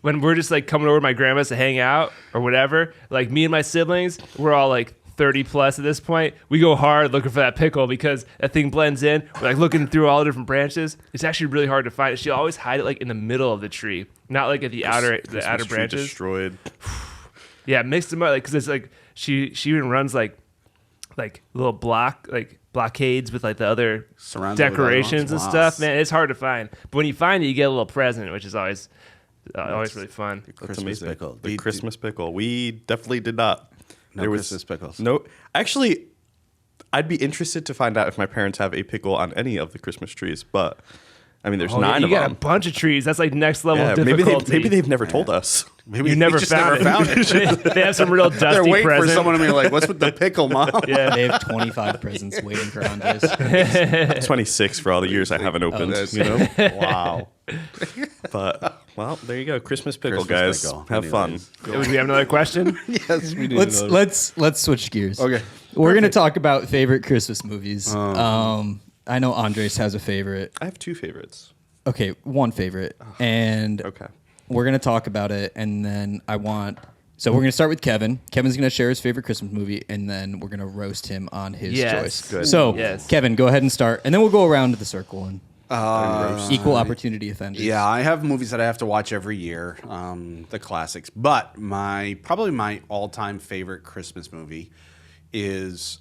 When we're just like coming over to my grandma's to hang out or whatever, like me and my siblings, we're all like 30 plus at this point. We go hard looking for that pickle because that thing blends in. We're like looking through all the different branches. It's actually really hard to find. She'll always hide it like in the middle of the tree, not like at the outer Christmas tree branches. destroyed. Yeah, mix them up like because it's like she even runs like little blockades with like the other Surrounded with other decorations and ones? Wow. stuff. Man, it's hard to find. But when you find it, you get a little present, which is always really fun. That's Christmas amazing. pickle. The Christmas pickle. We definitely did not. No Christmas pickles. No. Actually, I'd be interested to find out if my parents have a pickle on any of the Christmas trees. But I mean, there's Oh, yeah, 9 you of got them. a bunch of trees. That's like next level Yeah, difficulty. maybe they've never told us. Maybe You they never just found never it. found it. They have some real They're dusty waiting present. for someone to be like, "What's with the pickle, mom?" Yeah. They have 25 presents waiting for Andres. 26 for all the years I haven't opened. that's- You know, Wow. but Well, there you go. Christmas pickle, Christmas guys. pickle. Have fun. Do we have another question? Yes, we do. Let's switch gears. Okay. We're gonna talk about favorite Christmas movies. I know Andres has a favorite. I have 2 favorites. Okay, one favorite, and Okay. we're gonna talk about it, and then So we're gonna start with Kevin. Kevin's gonna share his favorite Christmas movie, and then we're gonna roast him on his Yes. choice. Good. So, Yes. Kevin, go ahead and start, and then we'll go around to the circle and equal opportunity offenders. Yeah, I have movies that I have to watch every year, the classics. But probably my all-time favorite Christmas movie is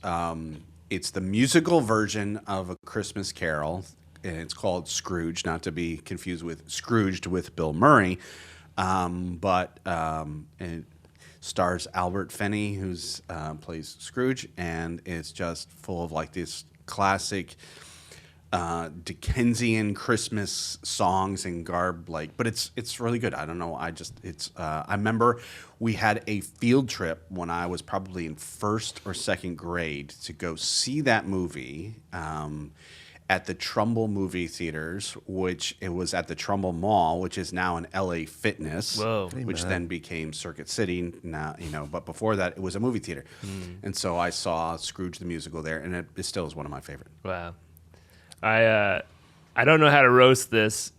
it's the musical version of A Christmas Carol, and it's called Scrooge, not to be confused with Scrooged with Bill Murray, but it stars Albert Finney, who's plays Scrooge, and it's just full of like this classic Dickensian Christmas songs and garb, but it's really good. I don't know. I remember we had a field trip when I was probably in 1st or 2nd grade to go see that movie at the Trumbull movie theaters, which it was at the Trumbull Mall, which is now an LA Fitness, Whoa. which then became Circuit City. Now, but before that, it was a movie theater, and so I saw Scrooge the musical there, and it still is one of my favorite. Wow. I don't know how to roast this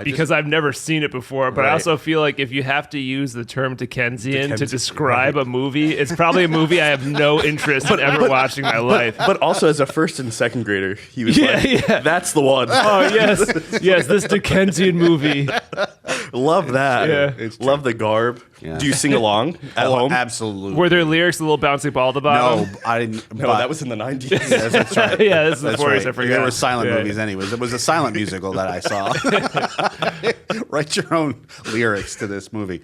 because I've never seen it before, but I also feel like if you have to use the term Dickensian to describe a movie, it's probably a movie I have no interest in ever watching in my life. But also, as a 1st and 2nd grader, he was that's the one. Oh, yes, this Dickensian movie. Love that. Yeah. Love the garb. Yeah. Do you sing along at home? Absolutely. Were there lyrics a little bouncy ball at the bottom? No, I didn't. No, that was in the 90s. Yes, that's right. Yeah, this is the That's 40s. right. I forgot. There were silent Yeah. movies, anyways. It was a silent musical that I saw. Write your own lyrics to this movie.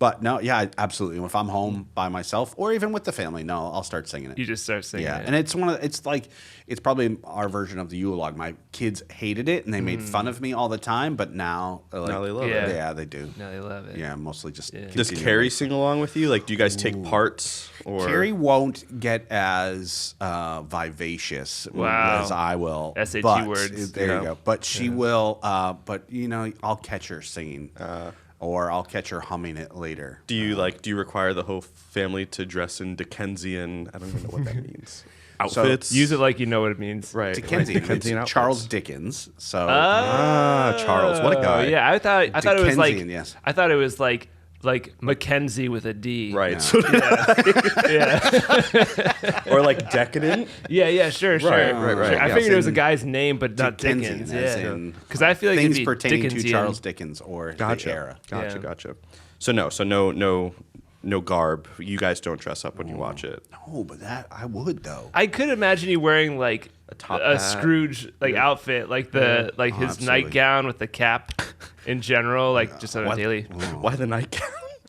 But no, yeah, absolutely. If I'm home by myself or even with the family, no, I'll start singing it. You just start singing Yeah, it. and it's probably our version of the Yule Log. My kids hated it and they made fun of me all the time, but now Now they love it. Yeah, they do. No, they love it. Yeah, mostly just. Does Carrie sing along with you? Like, do you guys take parts? Or Carrie won't get as vivacious Wow. as I will. SAT but, words. There you go. But she will. But I'll catch her singing, or I'll catch her humming it later. do you require the whole family to dress in Dickensian? I don't even know what that means. Outfits. Use it like you know what it means. right. Dickensian. Dickensian It's outfits. Charles Dickens. So Charles, what a guy. Yeah, I thought it was like Dickensian, yes. I thought it was like Mackenzie with a D. Right. Yeah. Or like decadent. Yeah, sure. Right. Sure. I Yeah, figured it was a in guy's name, but not Dickensian, Dickens. as Yeah, in because I feel like things it'd be pertaining to Dickensian. Charles Dickens or the era. Gotcha. So no garb. You guys don't dress up when you watch it. No, but that I would though. I could imagine you wearing like top a hat. Scrooge outfit, like his absolutely. nightgown with the cap in general, like just on a daily. Why the nightgown?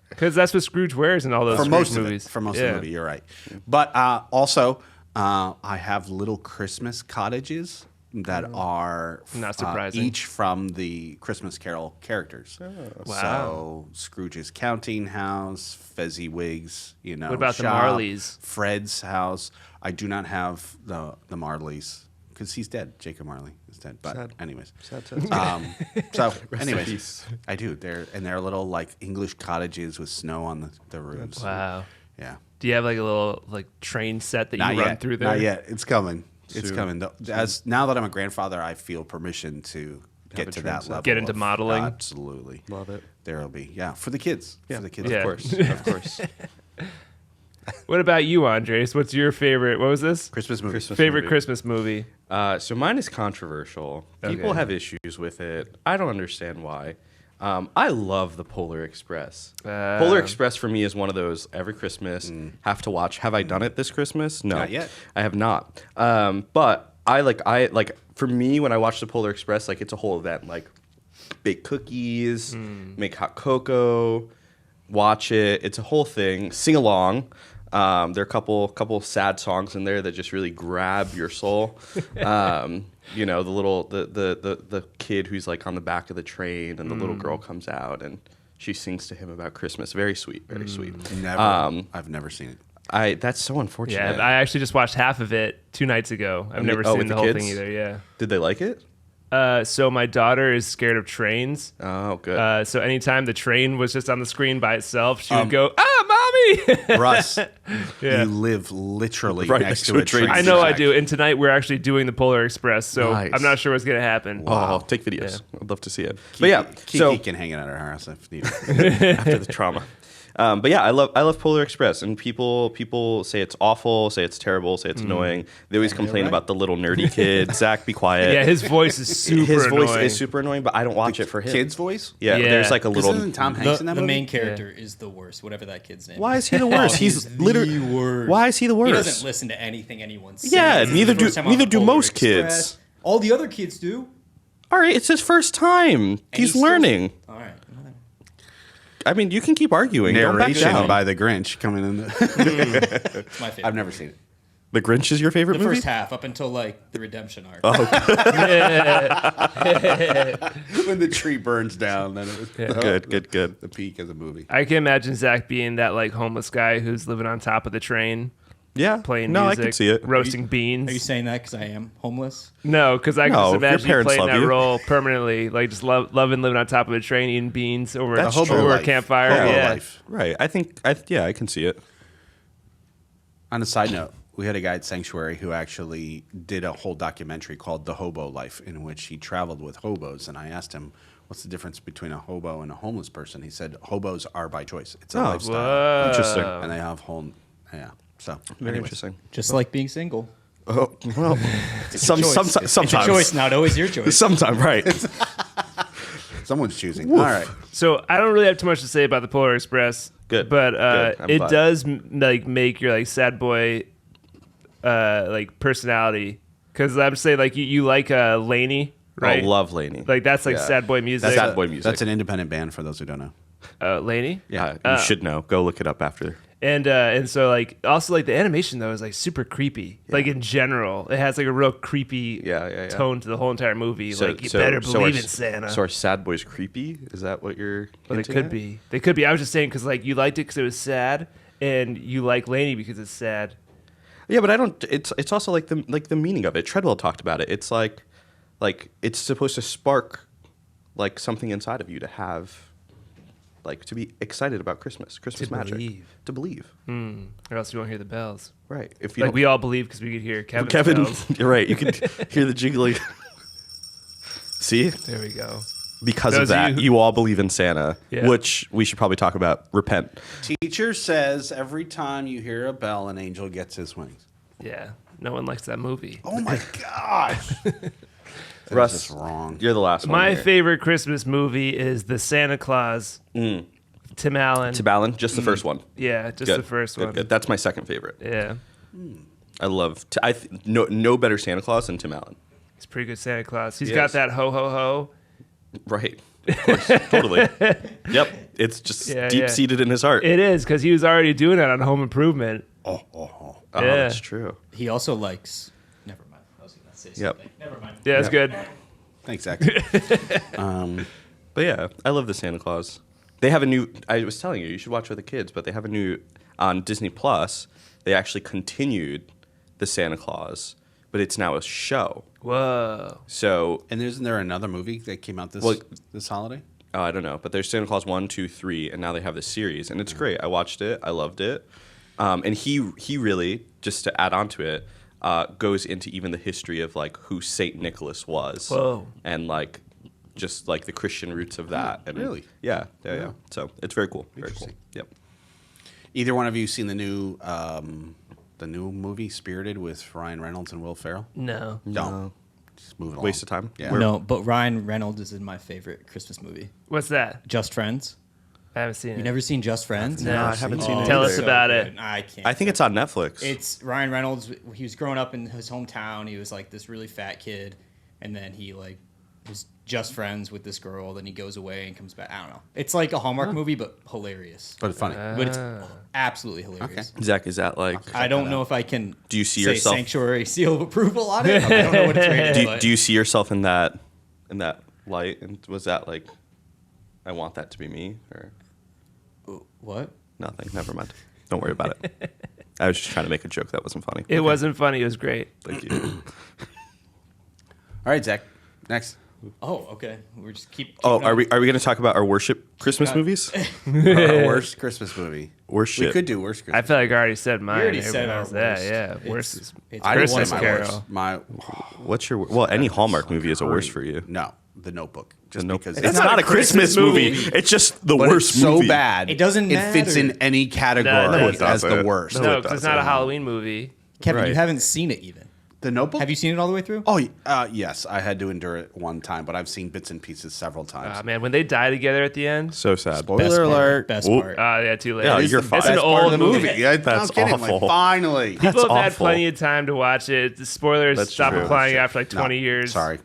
Because that's what Scrooge wears in all those For Scrooge most movies. of the movie, you're right. But also, I have little Christmas cottages that are Not surprising. each from the Christmas Carol characters. Wow. So Scrooge's counting house, Fezziwig's, What about the shop, Marleys? Fred's house. I do not have the Marleys because he's dead. Jacob Marley is dead. But Sad. anyways, Sad. so in anyways, peace. I do. They're little like English cottages with snow on the roofs. Wow. Yeah. Do you have like a little train set that you run through there? Not yet. It's coming. It's Soon. coming. Now that I'm a grandfather, I feel permission to get a to train that set. level. Get into of- modeling? Absolutely. Love it. There'll be for the kids. For the kids, Yeah. Of course. Of course. What about you, Andres? What's your favorite? What was this? Christmas movie. Favorite Christmas movie? So mine is controversial. People have issues with it. I don't understand why. I love the Polar Express. Polar Express for me is one of those every Christmas have to watch. Have I done it this Christmas? No, Not yet. I have not. But I like for me when I watch the Polar Express, like it's a whole event. Like bake cookies, make hot cocoa, watch it. It's a whole thing. Sing along. There are a couple sad songs in there that just really grab your soul. The little the kid who's like on the back of the train and the little girl comes out and she sings to him about Christmas. Very sweet, very sweet. Never. I've never seen it. That's so unfortunate. Yeah, I actually just watched half of it 2 nights ago. I've never with seen the the whole kids? thing either. Yeah. Did they like it? So my daughter is scared of trains. Oh, good. So anytime the train was just on the screen by itself, she would go, mommy! Russ, Yeah. you live literally Right next to a train. I know I track. do. And tonight we're actually doing the Polar Express, so Nice. I'm not sure what's going to happen. Oh, take videos. I'd love to see it. But yeah, Kiki so can hang it at our house if needed. after the trauma. But yeah, I love Polar Express, and people say it's awful, say it's terrible, say it's annoying. They always complain about the little nerdy kid. Zach, be quiet. Yeah, his voice is super His voice annoying. is super annoying, but I don't watch it for him. Kid's voice? Yeah, Yeah. there's like a little. Isn't Tom Hanks in that The movie? main character is the worst, whatever that kid's name. Why is. is he the worst? He's the literally worst. Why is he the He worst? doesn't listen to anything anyone says. Yeah, This is neither the do- first time on neither the do Polar most Express. kids. All the other kids do. All right, it's his first time. And He's still- learning. All right. I mean, you can keep arguing. Don't back Narration down. by the Grinch coming in. It's my favorite. I've never seen it. The Grinch is your favorite The movie? first half up until like the redemption arc. When the tree burns down, then it was Good. the peak of the movie. I can imagine Zach being that like homeless guy who's living on top of the train, Yeah. playing no, music, I can see it. roasting beans. Are you saying that because I am homeless? No, because I can No, just your imagine you parents playing love that you. role permanently, like just loving living on top of a train, eating beans over That's over true. a campfire. Hobo Yeah. Life. Right. I can see it. On a side note, we had a guy at Sanctuary who actually did a whole documentary called The Hobo Life, in which he traveled with hobos. And I asked him, what's the difference between a hobo and a homeless person? He said, hobos are by choice. It's a lifestyle. Whoa. Interesting. And they have yeah. So, Very anyways. interesting. Just like being single. Oh, well, It's a choice. sometimes. It's a choice, not always your choice. Sometimes, right. Someone's choosing. All right. So I don't really have too much to say about the Polar Express. Good. But Good. I'm it glad. does like make your like sad boy like personality, because I'm saying like you like Laney, right? I love Laney. Like that's like Yeah. sad boy music. That's sad boy music. That's an independent band for those who don't know. Laney. Yeah, you should know. Go look it up after. And so like also like the animation though is like super creepy. Like in general, it has like a real creepy Yeah. tone to the whole entire movie. Like you better believe in Santa. So are sad boys creepy? Is that what you're? But they hinting could at? be. They could be. I was just saying because like you liked it because it was sad, and you like Laney because it's sad. Yeah, but I don't. It's also like the meaning of it. Treadwell talked about it. It's like it's supposed to spark like something inside of you to have, like to be excited about Christmas To magic, believe. to believe. Or else you won't hear the bells. Right. If you Like don't, we all believe because we could hear Kevin's Kevin, bells. you're right. You could hear the jiggling. See, There we go. because Those of of that, you who- you all believe in Santa, Yeah. which we should probably talk about. Repent. Teacher says every time you hear a bell, an angel gets his wings. Yeah. No one likes that movie. Oh my gosh. Russ, That's just wrong. You're the last one. My here. favorite Christmas movie is The Santa Claus. Tim Allen. To Balin, just the first one. Yeah, just Good. the first Good, one. good. That's my second favorite. Yeah. I love. No better Santa Claus than Tim Allen. He's a pretty good Santa Claus. He's He got is. that ho ho ho. Right. Of course. Totally. Yep. It's just Yeah, deep yeah. seated in his heart. It is because he was already doing that on Home Improvement. Oh, yeah. that's true. He also likes. Never mind. I was going to say Yep. something. Never mind. Yeah, that's Yeah. good. Thanks, Zach. But yeah, I love the Santa Claus. They have a new. I was telling you should watch with the kids, but they have a new on Disney Plus. They actually continued the Santa Claus, but it's now a show. Whoa. So And isn't there another movie that came out this holiday? I don't know, but there's Santa Claus 1, 2, 3, and now they have this series, and it's great. I watched it. I loved it. And he really, just to add on to it, goes into even the history of like who Saint Nicholas was. Whoa. And like just like the Christian roots of that. And really? Yeah. So it's very cool. Very cool. Interesting. Yep. Either one of you seen the new movie Spirited with Ryan Reynolds and Will Ferrell? No. Don't. Just move it along. Waste of time. Yeah. No, but Ryan Reynolds is in my favorite Christmas movie. What's that? Just Friends. I haven't seen it. You never seen Just Friends? No, I haven't seen it Tell either. us about it. I can't. I think it's on Netflix. It's Ryan Reynolds. He was growing up in his hometown. He was like this really fat kid, and then he like was just friends with this girl. Then he goes away and comes back. I don't know. It's like a Hallmark movie, but hilarious. But funny. But it's absolutely hilarious. Zach, is that like? I don't know if I can. Do you see say yourself- Sanctuary seal of approval on it? I don't know what it's rated. but Do you see yourself in that light? And was that like, I want that to be me or what? nothing? Never mind. Don't worry about it. I was just trying to make a joke that wasn't funny. It wasn't funny. It was great. Thank you. All right, Zach. Next. Oh, okay. We're just keep. Oh, are we going to talk about our worship Christmas on. movies? Our worst Christmas movie. Worship. We could do worst Christmas. I feel like I already said mine. We already said Everyone our else- Yeah, worst. yeah. It's- Worst is it's I didn't say Christmas my Carol. worst. My What's your any Hallmark movie is a worst for you? no, The Notebook. Just Nope. because It's not a Christmas movie. It's just the but worst it's so movie. bad. It doesn't It fits matter. in any category No, it as the doesn't. worst. No, No, it because it's not a doesn't. Halloween movie. Kevin, you Right. haven't seen it even. The Notebook. Have you seen it all the way through? Oh, yes. I had to endure it one time, but I've seen bits and pieces several times. Man, when they die together at the end. So sad. Spoiler Best part. alert. Best Whoop. part. Yeah, too late. Yeah, It is you're the fine. It's an best part old of the movie. Yeah, That's I'm kidding. awful. Like, finally. That's People have had awful. plenty of time to watch it. The spoilers That's stop true. applying after like No, 20 years. Sorry.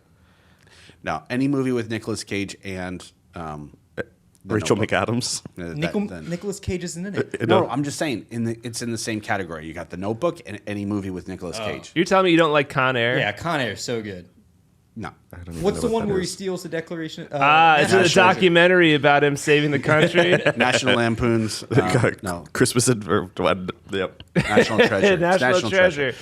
No, any movie with Nicolas Cage and The Rachel Notebook. McAdams. Nicholas Cage isn't in it. No, I'm just saying. It's in the same category. You got The Notebook and any movie with Nicolas Cage. You're telling me you don't like Con Air? Yeah, Con Air is so good. No. I don't even What's know the what one that where he is. steals the Declaration? It's National a Treasure. documentary about him saving the country. National Lampoon's. No. Christmas yep. National Treasure. It's National Treasure.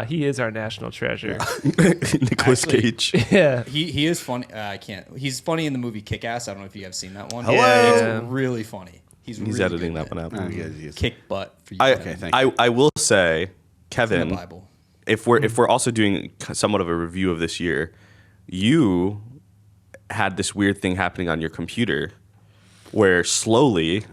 He is our national treasure. Nicholas Actually- Cage. Yeah. He is funny. I can't. He's funny in the movie Kick-Ass. I don't know if you have seen that one. Hello? Yeah. It's really funny. He's really editing good that one at out. Oh, he is. Kick butt for you. Okay, thank you. I will say, in the Kevin, Bible. if we're also doing somewhat of a review of this year, you had this weird thing happening on your computer where slowly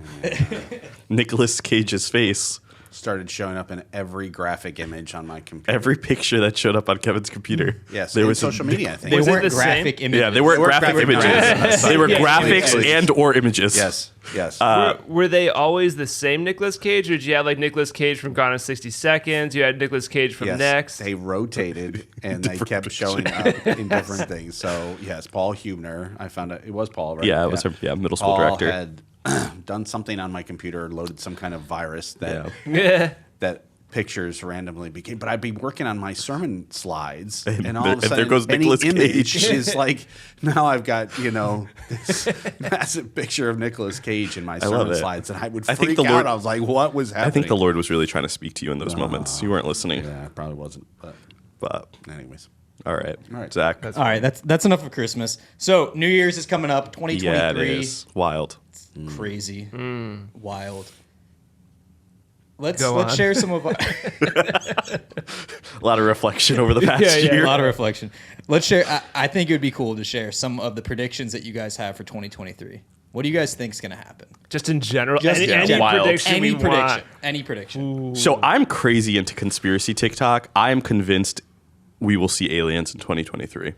Nicolas Cage's face, Started showing up in every graphic image on my computer. every picture that showed up on Kevin's computer. Yes, there in was social media, I think. They Was it weren't the graphic same? images. Yeah, they weren't graphic images. They were Yeah. graphics Images. and or images. Yes, yes. Were they always the same Nicolas Cage, or did you have like Nicolas Cage from Gone in 60 Seconds? You had Nicolas Cage from yes. Next. They rotated and they kept showing up in different things. So, yes, Paul Hubner. I found it was Paul, right? Yeah, it was her middle school Paul director. had done something on my computer, loaded some kind of virus that Yeah. that pictures randomly became. But I'd be working on my sermon slides, And and all there- of a and there sudden, goes any Nicolas image Cage. is like now I've got this massive picture of Nicolas Cage in my love sermon it. slides, and I would I think freak the out. Lord- I was like, "What was happening?" I think the Lord was really trying to speak to you in those moments. You weren't listening. Yeah, it probably wasn't. But But anyways, all right, All right. Zach. All right, that's enough of Christmas. So New Year's is coming up. 2023. Yeah, it is wild. Crazy, wild. Let's Go on. share some of our, A lot of reflection over the past Yeah, year. a lot of reflection. Let's share. I think it would be cool to share some of the predictions that you guys have for 2023. What do you guys think is going to happen? Just in general. Just any in wild. prediction Any we prediction? want. Any prediction? So I'm crazy into conspiracy TikTok. I am convinced we will see aliens in 2023.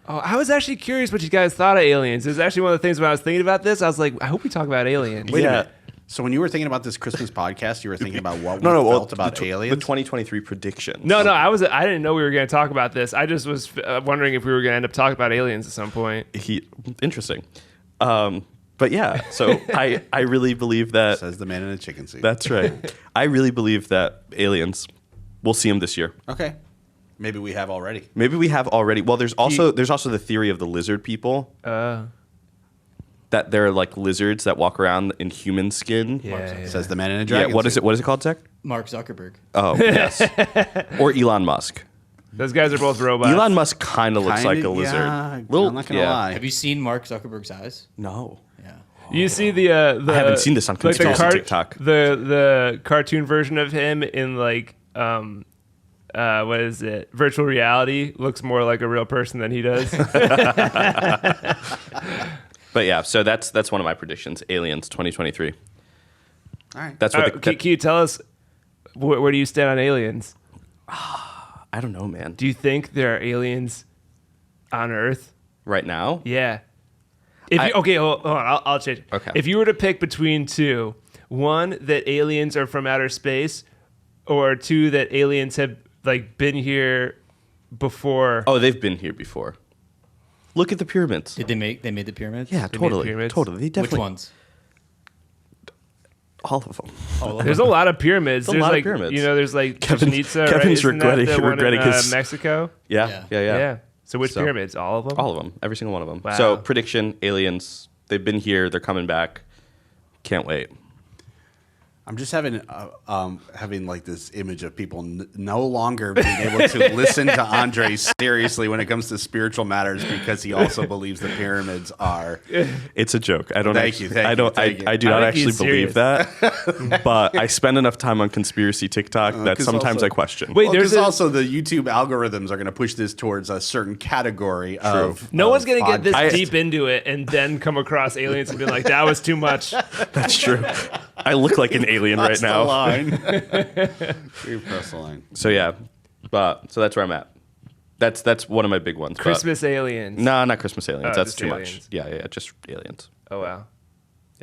Oh, I was actually curious what you guys thought of aliens. It was actually one of the things when I was thinking about this. I was like, I hope we talk about aliens. wait a Yeah. minute. So when you were thinking about this Christmas podcast, you were thinking about what we No, well, felt about the aliens. 2023 prediction. No, I didn't know we were going to talk about this. I just was wondering if we were going to end up talking about aliens at some point. Interesting. But yeah, so I really believe that. Says the man in a chicken suit. That's right. I really believe that aliens. We'll see them this year. Okay. Maybe we have already. Maybe we have already. Well, there's also the theory of the lizard people. That they're like lizards that walk around in human skin. Yeah. Says the man in a Yeah. dragon What is suit. it? What is it called, Zach? Mark Zuckerberg. Oh, yes. Or Elon Musk. Those guys are both robots. Elon Musk kind of looks Kinda, like a lizard. yeah, I'm not gonna lie. Have you seen Mark Zuckerberg's eyes? No. Yeah. You see the I haven't seen this on conspiracy TikTok. The cartoon version of him in like what is it? Virtual reality looks more like a real person than he does. But yeah, so that's one of my predictions. Aliens 2023. All right. That's what Can you tell us where do you stand on aliens? I don't know, man. Do you think there are aliens on Earth? Right now? Yeah. Okay, hold on. I'll change it. Okay. If you were to pick between two, one that aliens are from outer space, or two that aliens have like been here before. Oh, they've been here before. Look at the pyramids. Did they made the pyramids? Yeah, They made totally. pyramids? Totally. They Which definitely ones? all of them. There's a lot of pyramids. There's a There's lot of like pyramids. There's like Kevin's Chichen Itza, right? regretting- Isn't that the one regretting in, his- Mexico. Yeah. Yeah. So which So- pyramids? All of them. All of them. Every single one of them. Wow. So prediction, aliens, they've been here, they're coming back. Can't wait. I'm just having like this image of people no longer being able to listen to Andre seriously when it comes to spiritual matters because he also believes the pyramids are. It's a joke. I don't. Thank you. I don't. I do not actually believe he's that. But I spend enough time on conspiracy TikTok that 'cause sometimes also- I question. Wait, there's also the YouTube algorithms are going to push this towards a certain category of. No one's gonna get this podcasts. deep into it and then come across aliens and be like, "That was too much." That's true. I look like an alien right That's now. the line. You press the line. So yeah, so that's where I'm at. That's one of my big ones. but- Christmas aliens. No, not Christmas aliens. Oh, That's just too much. aliens. Yeah, just aliens. Oh wow.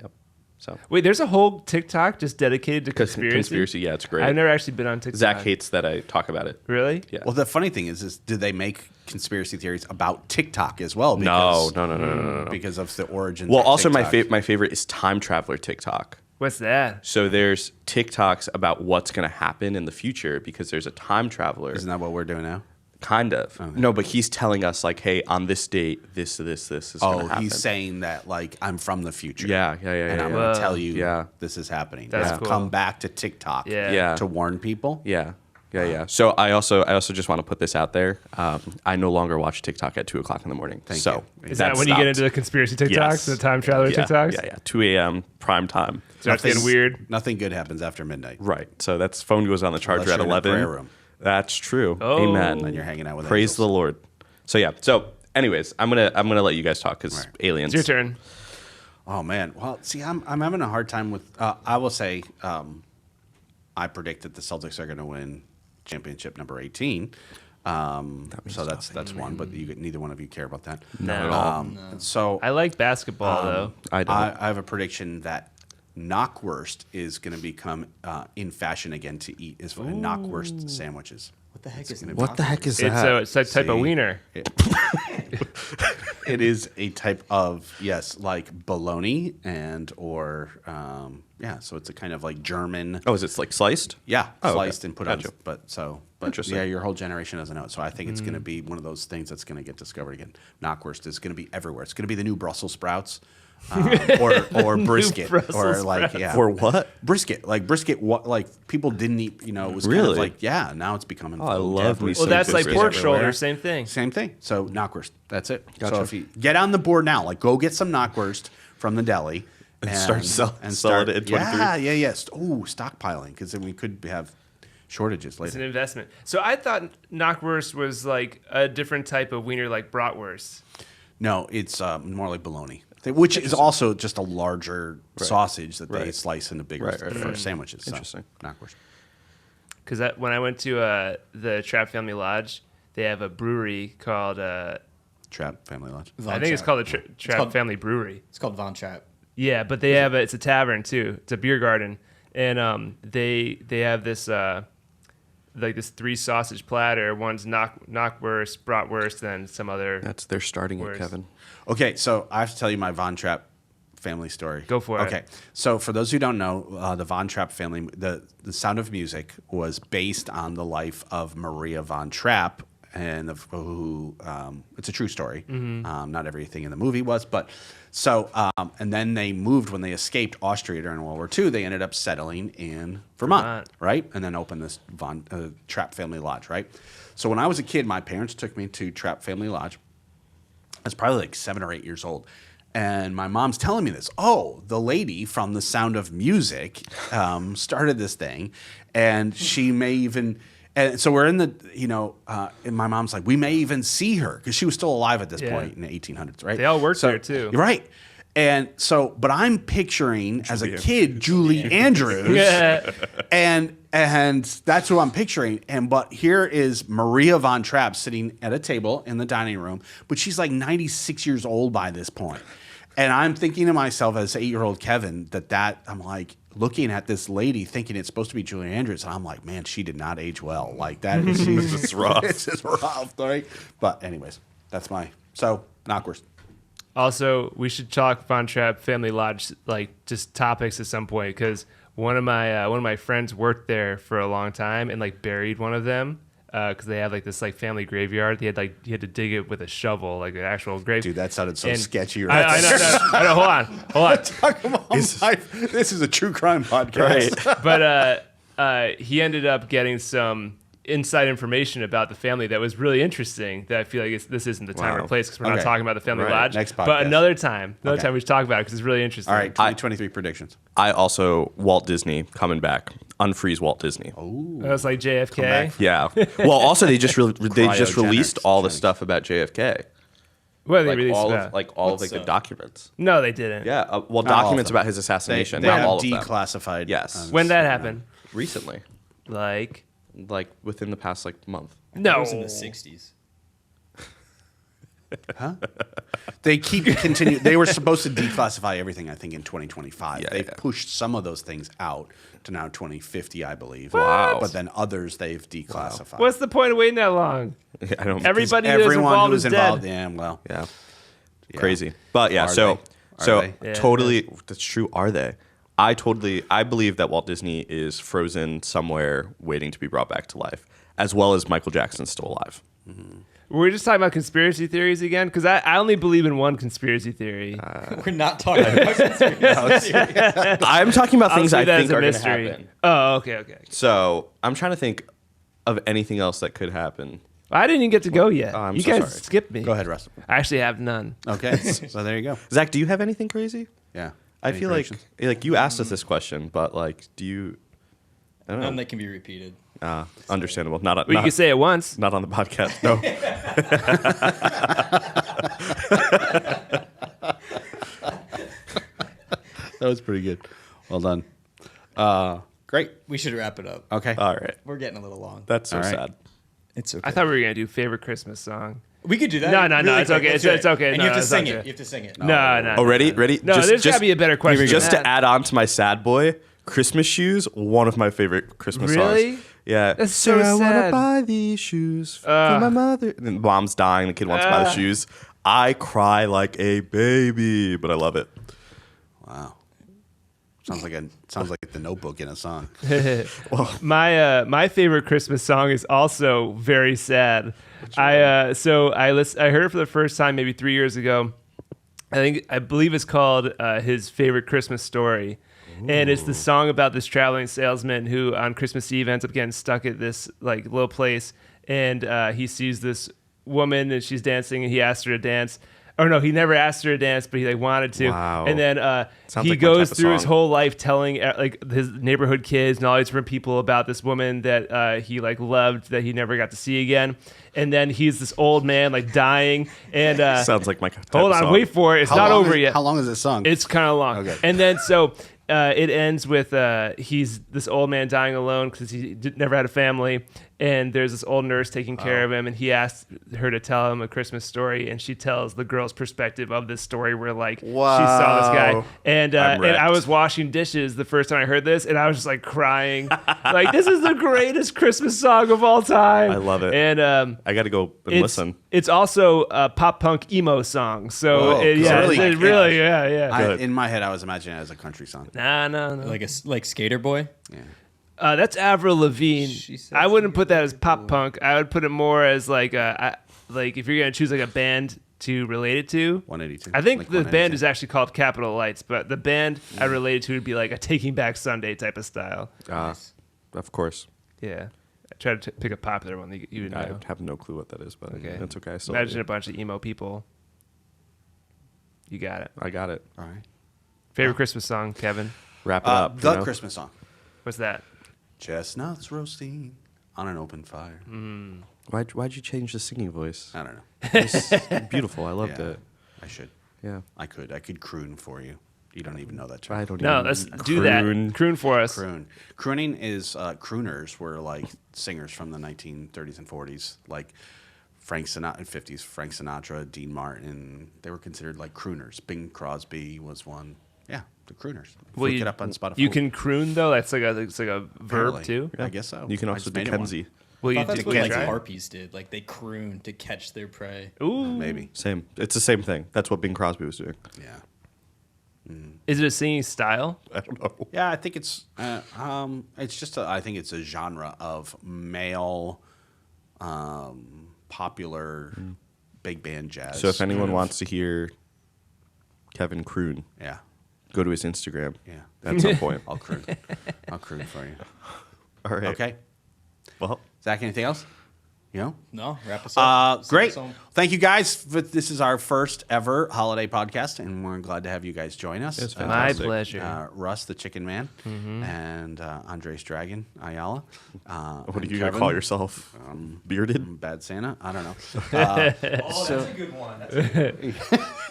Yep. So Wait, there's a whole TikTok just dedicated to conspiracy. conspiracy, yeah, it's great. I've never actually been on TikTok. Zach hates that I talk about it. Really? Yeah. Well, the funny thing is do they make conspiracy theories about TikTok as well? No, Because, no. Because of the origins. Well, of also TikTok. my favorite is time traveler TikTok. What's that? So there's TikToks about what's going to happen in the future because there's a time traveler. Isn't that what we're doing now? Kind of. No, but he's telling us like, hey, on this date, this is going to Oh, happen. he's saying that like I'm from the future. Yeah. And I'm yeah. going to tell you Yeah. this is happening. That's I've cool. come back to TikTok Yeah. to warn people. Yeah. So I also just want to put this out there. I no longer watch TikTok at 2:00 in the morning. Thank so you. Is that when you get into the conspiracy TikToks, Yes. the time traveler TikToks? Yeah. 2 a.m. prime time. Starts getting weird. Nothing good happens after midnight. Right. So that's phone goes on the charger Unless at you're in a 11. prayer room. That's true. Oh. Amen. And you're hanging out with Praise angels. the Lord. So yeah. So anyways, I'm gonna let you guys talk because Right. aliens. It's your turn. Oh man. Well, see, I'm having a hard time with. I will say, I predict that the Celtics are going to win championship number 18. So that's one, but neither one of you care about that. Not at all. So I like basketball though. I don't. I have a prediction that knockwurst is going to become in fashion again to eat is knockwurst sandwiches. What the heck is What the heck is It's that? a type of See? wiener. It is a type of like bologna or so it's a kind of like German. Oh, is it like sliced? Yeah, Oh, okay. sliced and put Gotcha. on. But Interesting. yeah, your whole generation doesn't know it. So I think it's going to be one of those things that's going to get discovered again. Knockwurst is going to be everywhere. It's going to be the new Brussels sprouts, or brisket, or Brussels like sprouts. For what? brisket. Like people didn't eat. It was kind Really? of like now it's becoming. I love me Well, some that's like brisket. pork everywhere. shoulder, same thing. Same thing. So knockwurst. That's it. Gotcha. So if you get on the board now, like go get some knockwurst from the deli And start sell it at 23? Yeah. Oh, stockpiling because then we could have shortages It's an later. investment. So I thought knockwurst was like a different type of wiener, like bratwurst. No, it's more like bologna, which is also just a larger sausage that they Right. slice into bigger Right, right, for right. sandwiches. So, Interesting. knockwurst. Because when I went to the Trapp Family Lodge, they have a brewery called Trapp Family Lodge. I think it's called the Trapp called- Family Brewery. It's called Von Trapp. Yeah, but they have it's a tavern too. It's a beer garden, and they have this like this 3 sausage platter. One's knockwurst, bratwurst, and some other. They're starting it, Worse. Kevin. Okay, so I have to tell you my Von Trapp family story. Go for it. Okay, so for those who don't know, the Von Trapp family, the Sound of Music was based on the life of Maria von Trapp, and who it's a true story. Not everything in the movie was, but so and then they moved when they escaped Austria during World War II. They ended up settling in Vermont. Right, and then opened this Trapp Family Lodge. Right, so when I was a kid, my parents took me to Trapp Family Lodge. I was probably like 7 or 8 years old. And my mom's telling me this. Oh, the lady from The Sound of Music started this thing. And she may even... And so we're in the, and my mom's like, we may even see her. Because she was still alive at this point in the 1800s, right? They all worked there, too. Right. And so, but I'm picturing as a kid Julie Andrews, Yeah. and that's who I'm picturing. But here is Maria von Trapp sitting at a table in the dining room, but she's like 96 years old by this point. And I'm thinking to myself as 8-year-old Kevin that I'm like looking at this lady thinking it's supposed to be Julie Andrews, and I'm like, man, she did not age well. Like that is It's rough. It's just rough, right? But anyways, that's knockwurst. Also, we should talk Von Trapp Family Lodge, like just topics at some point, because one of my friends worked there for a long time and like buried one of them because they have like this like family graveyard. He had to dig it with a shovel, like an actual grave. Dude, that sounded so And sketchy. I Right? know. Hold on. Talk about life. This is a true crime podcast. But he ended up getting some inside information about the family that was really interesting. That I feel like this isn't the time or place because we're not Okay. talking about the family Right. lodge. Next but podcast. another time Okay. we should talk about it because it's really interesting. All right, 2023 predictions. I also Walt Disney coming back. Unfreeze Walt Disney. Oh, That was like JFK. back. Yeah. Well, also they just released Cryogenics. all the stuff about JFK. What did they Like release all about? of all of What's like the up? documents. No, they didn't. Yeah. all Documents of them. about his assassination. They not have all of them. declassified. Yes. When that happened, Recently, like like within the past like month. That no, was in the 60s. They keep continue. They were supposed to declassify everything. I think in 2025. Yeah, they've yeah. pushed some of those things out to now 2050, I believe. Wow. But then others they've declassified. What's the point of waiting that long? I don't. Everybody that's Everyone involved who's is involved? dead. Yeah. Well. Yeah. Yeah. Crazy. But yeah. Are So they? so Are they? Yeah. totally. That's true. Are they? I believe that Walt Disney is frozen somewhere waiting to be brought back to life, as well as Michael Jackson's still alive. Were we just talking about conspiracy theories again? Because I only believe in one conspiracy theory. We're not talking about conspiracy theories. I'm talking about I'll things see I that think as a are going to mystery. happen. Oh, okay. So I'm trying to think of anything else that could happen. I didn't even get to go yet. Oh, I'm you so guys sorry. skipped me. Go ahead, Russ. I actually have none. Okay. So there you go. Zach, do you have anything crazy? Yeah. I Any feel predictions? like you asked us this question, but like, do you? I don't None know. that can be repeated. Understandable. Not Well, you can say it once. not on the podcast. No. That was pretty good. Well done. Great. We should wrap it up. Okay. All right. We're getting a little long. That's so All right. sad. It's okay. I thought we were gonna do favorite Christmas song. we could do that. No, really it's quick. okay. Let's do It's okay. And No, you have to it's sing okay. it. You have to sing it. No. Oh, ready? Ready? No, there's gotta be a better question. Just than to that. add on to my sad boy, Christmas shoes, one of my favorite Christmas Really? songs. Yeah. That's so I want to sad. buy these shoes for my mother. And then the mom's dying. The kid wants to buy the shoes. I cry like a baby, but I love it. Wow. Sounds like the Notebook in a song. My favorite Christmas song is also very sad. I heard it for the first time maybe 3 years ago. I believe it's called His Favorite Christmas Story. And it's the song about this traveling salesman who on Christmas Eve ends up getting stuck at this like little place, and he sees this woman and she's dancing, and he asks her to dance. Oh no, he never asked her to dance, but he like wanted to. Wow. And then Sounds he like my goes type of through his song. whole life telling like his neighborhood kids and all these different people about this woman that he like loved that he never got to see again. And then he's this old man like dying, and Sounds like my type hold of on, song. wait for it. It's not over yet. How long is this song? It's kind of long. Okay. And then so it ends with he's this old man dying alone because he never had a family, and there's this old nurse taking care of him, and he asks her to tell him a Christmas story, and she tells the girl's perspective of this story where like she saw this guy, Wow. and I'm I wrecked. was washing dishes the first time I heard this, and I was just like crying, like this is the greatest Christmas song of all time. I love it. And I got to go and it's, listen. It's also a pop punk emo song, so Whoa, yeah, really? it really, yeah. Good. In my head, I was imagining it as a country song. No. Like Skater Boy. Yeah. That's Avril Lavigne. She said I wouldn't something put that as pop punk. I would put it more as like if you're gonna choose like a band to relate it to. 182. I think Like the 182. band is actually called Capitol Lights, but the band I relate it to would be like a Taking Back Sunday type of style. Of course. Yeah, I try to pick a popular one that you would I know. have no clue what that is, but Okay, it's okay. I still imagine love a bunch of emo people. You got it. you. I got it. All right. Favorite Christmas song, Kevin? Wrap it up. The you know? Christmas song. What's that? Chestnuts roasting on an open fire. Why'd you change the singing voice? I don't know. It's beautiful. I loved Yeah, it. I should. Yeah. I could croon for you. You don't even know that term. I don't No, even let's do that. Croon for us. Croon. Crooning is crooners were like singers from the 1930s and 40s, like Frank Sinatra, 50s. Frank Sinatra, Dean Martin. They were considered like crooners. Bing Crosby was one. Yeah, the crooners. Well, Look it up on Spotify. You can croon though. That's like a verb Apparently. too. I guess so. You can I also just do made it one. Kenzie. Will you That's do what like try? harpies did. Like they croon to catch their prey. Ooh, Maybe. Same. It's the same thing. That's what Bing Crosby was doing. Yeah. is it a singing style? I don't know. Yeah, I think it's just I think it's a genre of male popular big band jazz. So if anyone wants to hear Kevin croon, yeah, go to his Instagram. yeah, At some point. I'll croon. I'll croon for you. All right. Okay, Well, Zach, anything else? You know? No, wrap us up. Send Great. us home. Thank you guys. This is our first ever holiday podcast, and we're glad to have you guys join us. It's My fantastic. pleasure. Russ, the Chicken Man, and Andres Dragon, Ayala. what are you going to call yourself? Bearded? Bad Santa? I don't know. That's a good one.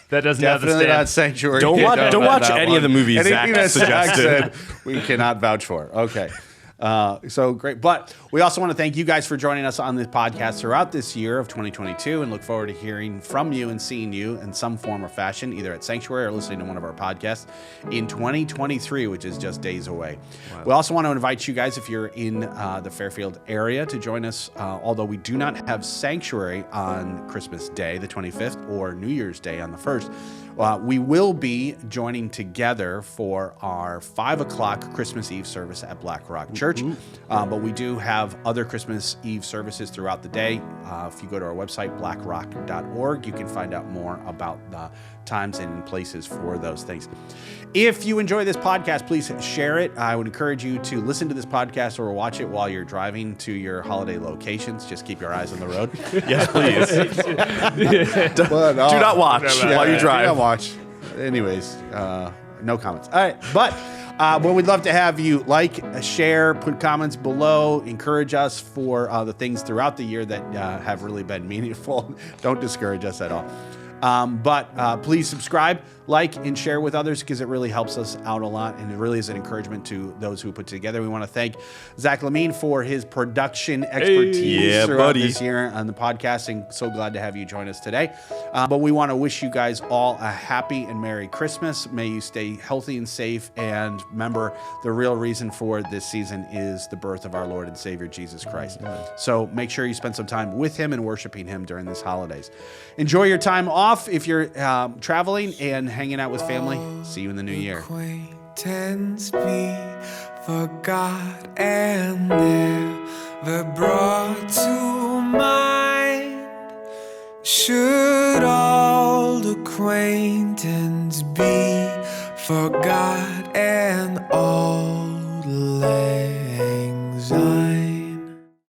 That doesn't have the Definitely stamp. not Sanctuary. Don't watch- Don't don't let watch that any of the movies Anything Zach that Zach suggested. said, we cannot vouch for. Okay. So great. But we also want to thank you guys for joining us on this podcast throughout this year of 2022 and look forward to hearing from you and seeing you in some form or fashion, either at Sanctuary or listening to one of our podcasts in 2023, which is just days away. Wow. We also want to invite you guys, if you're in the Fairfield area, to join us, although we do not have Sanctuary on Christmas Day, the 25th, or New Year's Day on the 1st. We will be joining together for our 5 o'clock Christmas Eve service at Black Rock Church. But we do have other Christmas Eve services throughout the day. If you go to our website, blackrock.org, you can find out more about the times and places for those things. If you enjoy this podcast, please share it. I would encourage you to listen to this podcast or watch it while you're driving to your holiday locations. Just keep your eyes on the road. Yes, please. But, Do not watch while you do drive. not watch. Anyways, no comments. All right, but well, we'd love to have you like, share, put comments below, encourage us for the things throughout the year that have really been meaningful. Don't discourage us at all. But please subscribe, like, and share with others because it really helps us out a lot, and it really is an encouragement to those who put it together. We want to thank Zach Lamine for his production expertise Yeah, throughout buddy. this year on the podcast, and so glad to have you join us today. But we want to wish you guys all a happy and Merry Christmas. May you stay healthy and safe, and remember, the real reason for this season is the birth of our Lord and Savior, Jesus Christ. So make sure you spend some time with him and worshiping him during these holidays. Enjoy your time off if you're traveling and hanging out with family. See you in the new year. Acquaintance be forgot and never brought to